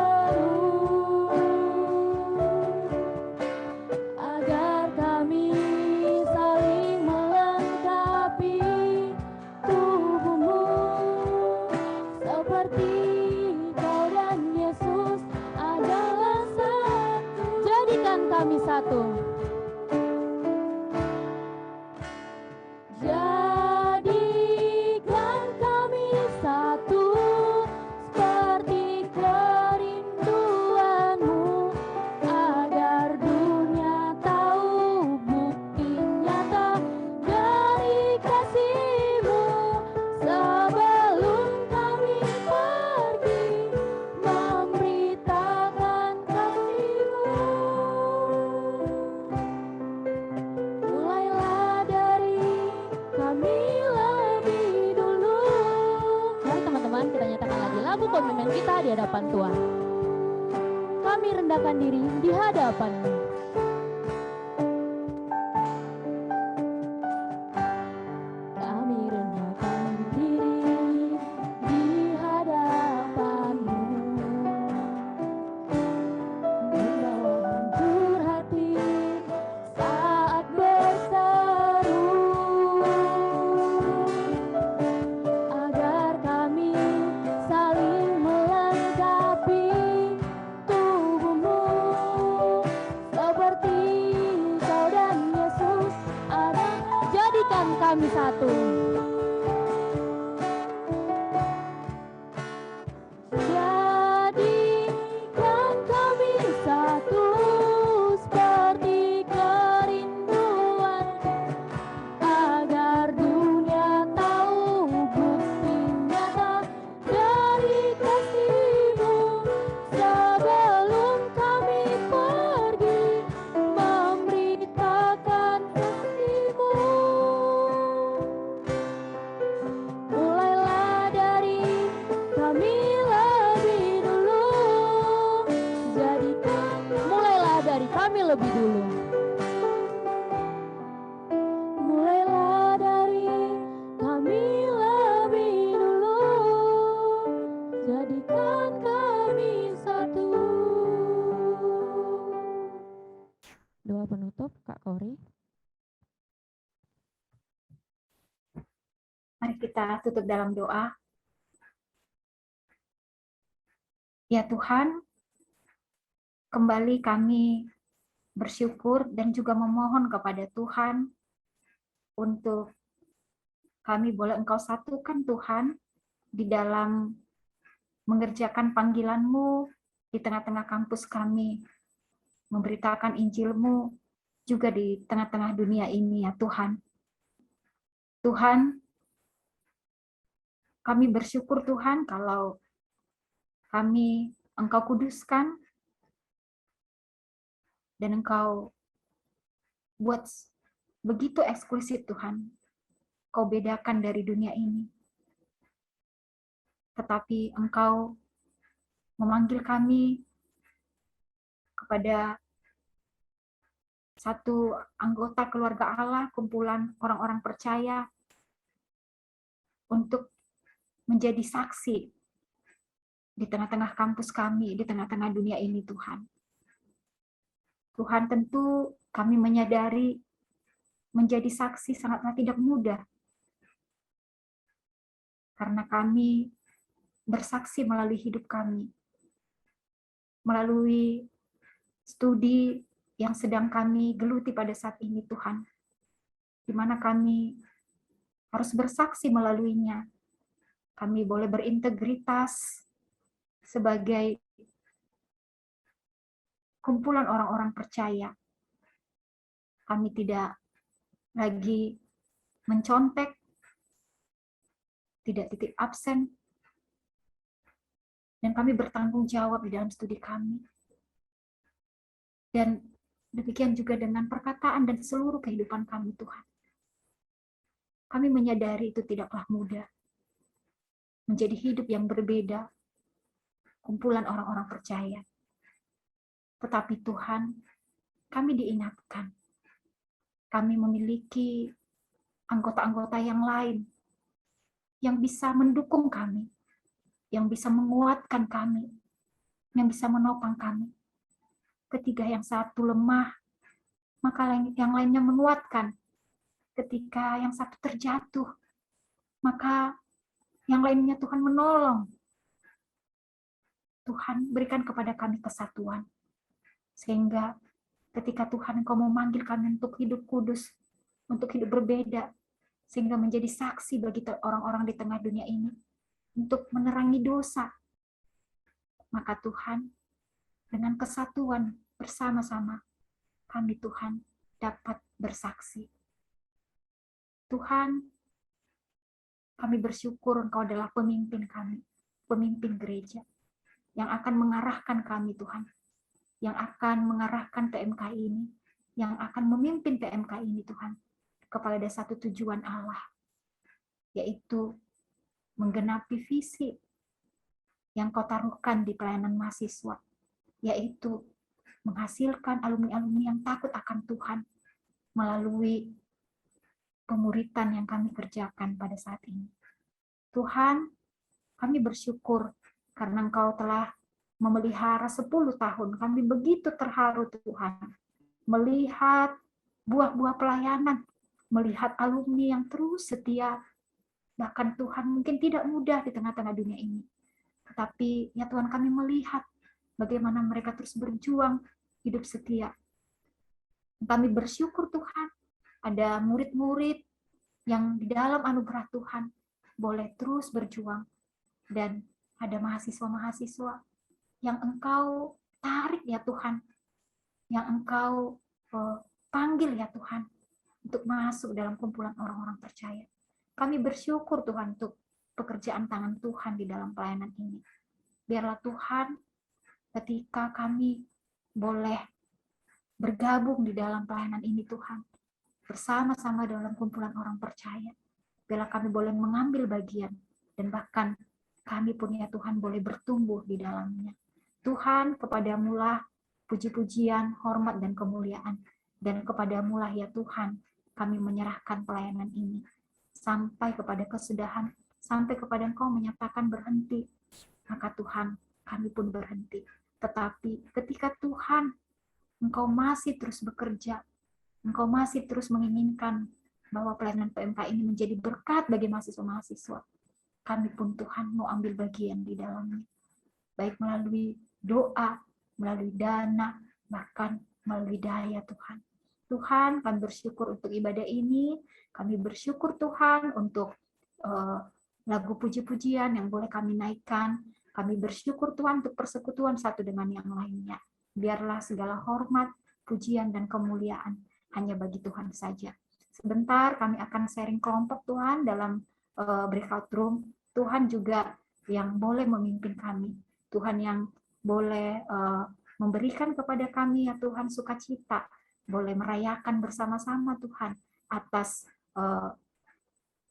[SPEAKER 1] hadapan Tuhan. Kami rendahkan diri di hadapan-Mu. Kami rendahkan diri di hadapan-Mu. Membawa hancur hati saat berseru, agar kami saling melengkapi tubuh-Mu, seperti Kau dan Yesus ada. Jadikan kami satu. Jadikan kami satu, seperti kerinduan, agar dunia tahu bukti nyata dari kasih-Mu. Sebelum kami pergi memberitakan kasih-Mu, mulailah dari kami lebih dulu. Mulailah dari kami lebih dulu. Mulailah dari kami lebih dulu. Jadikan kami satu. Doa penutup, Kak Kori.
[SPEAKER 2] Mari kita tutup dalam doa. Ya Tuhan, kembali kami bersyukur dan juga memohon kepada Tuhan untuk kami boleh Engkau satukan Tuhan di dalam mengerjakan panggilan-Mu di tengah-tengah kampus kami, memberitakan Injil-Mu juga di tengah-tengah dunia ini ya Tuhan. Tuhan, kami bersyukur Tuhan kalau kami Engkau kuduskan dan Engkau buat begitu eksklusif Tuhan. Kau bedakan dari dunia ini. Tetapi Engkau memanggil kami kepada satu anggota keluarga Allah, kumpulan orang-orang percaya, untuk menjadi saksi di tengah-tengah kampus kami, di tengah-tengah dunia ini Tuhan. Tuhan, tentu kami menyadari menjadi saksi sangatlah tidak mudah. Karena kami bersaksi melalui hidup kami. Melalui studi yang sedang kami geluti pada saat ini Tuhan. Di mana kami harus bersaksi melaluinya. Kami boleh berintegritas sebagai kumpulan orang-orang percaya. Kami tidak lagi mencontek, tidak titik absen, dan kami bertanggung jawab di dalam studi kami. Dan demikian juga dengan perkataan dan seluruh kehidupan kami Tuhan. Kami menyadari itu tidaklah mudah. Menjadi hidup yang berbeda, kumpulan orang-orang percaya. Tetapi Tuhan, kami diingatkan, kami memiliki anggota-anggota yang lain, yang bisa mendukung kami, yang bisa menguatkan kami, yang bisa menopang kami. Ketika yang satu lemah, maka yang lainnya menguatkan. Ketika yang satu terjatuh, maka yang lainnya Tuhan menolong. Tuhan, berikan kepada kami kesatuan. Sehingga ketika Tuhan Engkau memanggil kami untuk hidup kudus, untuk hidup berbeda, sehingga menjadi saksi bagi orang-orang di tengah dunia ini, untuk menerangi dosa, maka Tuhan, dengan kesatuan bersama-sama, kami Tuhan dapat bersaksi. Tuhan, kami bersyukur Engkau adalah pemimpin kami, pemimpin gereja, yang akan mengarahkan kami Tuhan, yang akan mengarahkan PMKI ini, yang akan memimpin PMKI ini Tuhan, kepada satu tujuan Allah, yaitu menggenapi visi yang Kau taruhkan di pelayanan mahasiswa, yaitu menghasilkan alumni-alumni yang takut akan Tuhan melalui pemuritan yang kami kerjakan pada saat ini. Tuhan, kami bersyukur karena Engkau telah memelihara 10 tahun. Kami begitu terharu Tuhan, melihat buah-buah pelayanan, melihat alumni yang terus setia. Bahkan Tuhan mungkin tidak mudah di tengah-tengah dunia ini. Tetapi ya Tuhan, kami melihat bagaimana mereka terus berjuang hidup setia. Kami bersyukur Tuhan, ada murid-murid yang di dalam anugerah Tuhan boleh terus berjuang. Dan ada mahasiswa-mahasiswa yang Engkau tarik ya Tuhan, yang Engkau panggil ya Tuhan, untuk masuk dalam kumpulan orang-orang percaya. Kami bersyukur Tuhan untuk pekerjaan tangan Tuhan di dalam pelayanan ini. Biarlah Tuhan, ketika kami boleh bergabung di dalam pelayanan ini Tuhan, bersama-sama dalam kumpulan orang percaya, biarlah kami boleh mengambil bagian, dan bahkan kami pun ya Tuhan boleh bertumbuh di dalamnya. Tuhan, kepadamu-lah puji-pujian, hormat, dan kemuliaan. Dan kepadamu-lah ya Tuhan, kami menyerahkan pelayanan ini. Sampai kepada kesudahan, sampai kepada Engkau menyatakan berhenti. Maka Tuhan, kami pun berhenti. Tetapi ketika Tuhan, Engkau masih terus bekerja, Engkau masih terus menginginkan bahwa pelayanan PMK ini menjadi berkat bagi mahasiswa-mahasiswa, kami pun Tuhan mau ambil bagian di dalamnya. Baik melalui doa, melalui dana, bahkan melalui daya Tuhan. Tuhan, kami bersyukur untuk ibadah ini. Kami bersyukur Tuhan untuk lagu puji-pujian yang boleh kami naikkan. Kami bersyukur Tuhan untuk persekutuan satu dengan yang lainnya. Biarlah segala hormat, pujian, dan kemuliaan hanya bagi Tuhan saja. Sebentar kami akan sharing kelompok Tuhan dalam breakout room. Tuhan juga yang boleh memimpin kami. Tuhan yang boleh memberikan kepada kami ya Tuhan sukacita, boleh merayakan bersama-sama Tuhan atas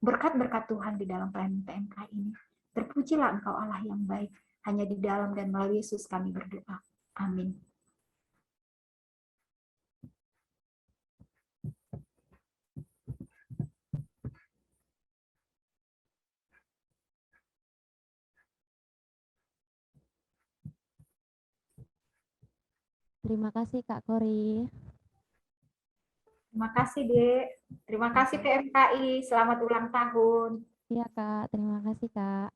[SPEAKER 2] berkat-berkat Tuhan di dalam pelayanan PMK ini. Terpujilah Engkau Allah yang baik, hanya di dalam dan melalui Yesus kami berdoa. Amin.
[SPEAKER 1] Terima kasih Kak Kori.
[SPEAKER 2] Terima kasih Dek. Terima kasih PMKI. Selamat ulang tahun.
[SPEAKER 1] Iya Kak, terima kasih Kak.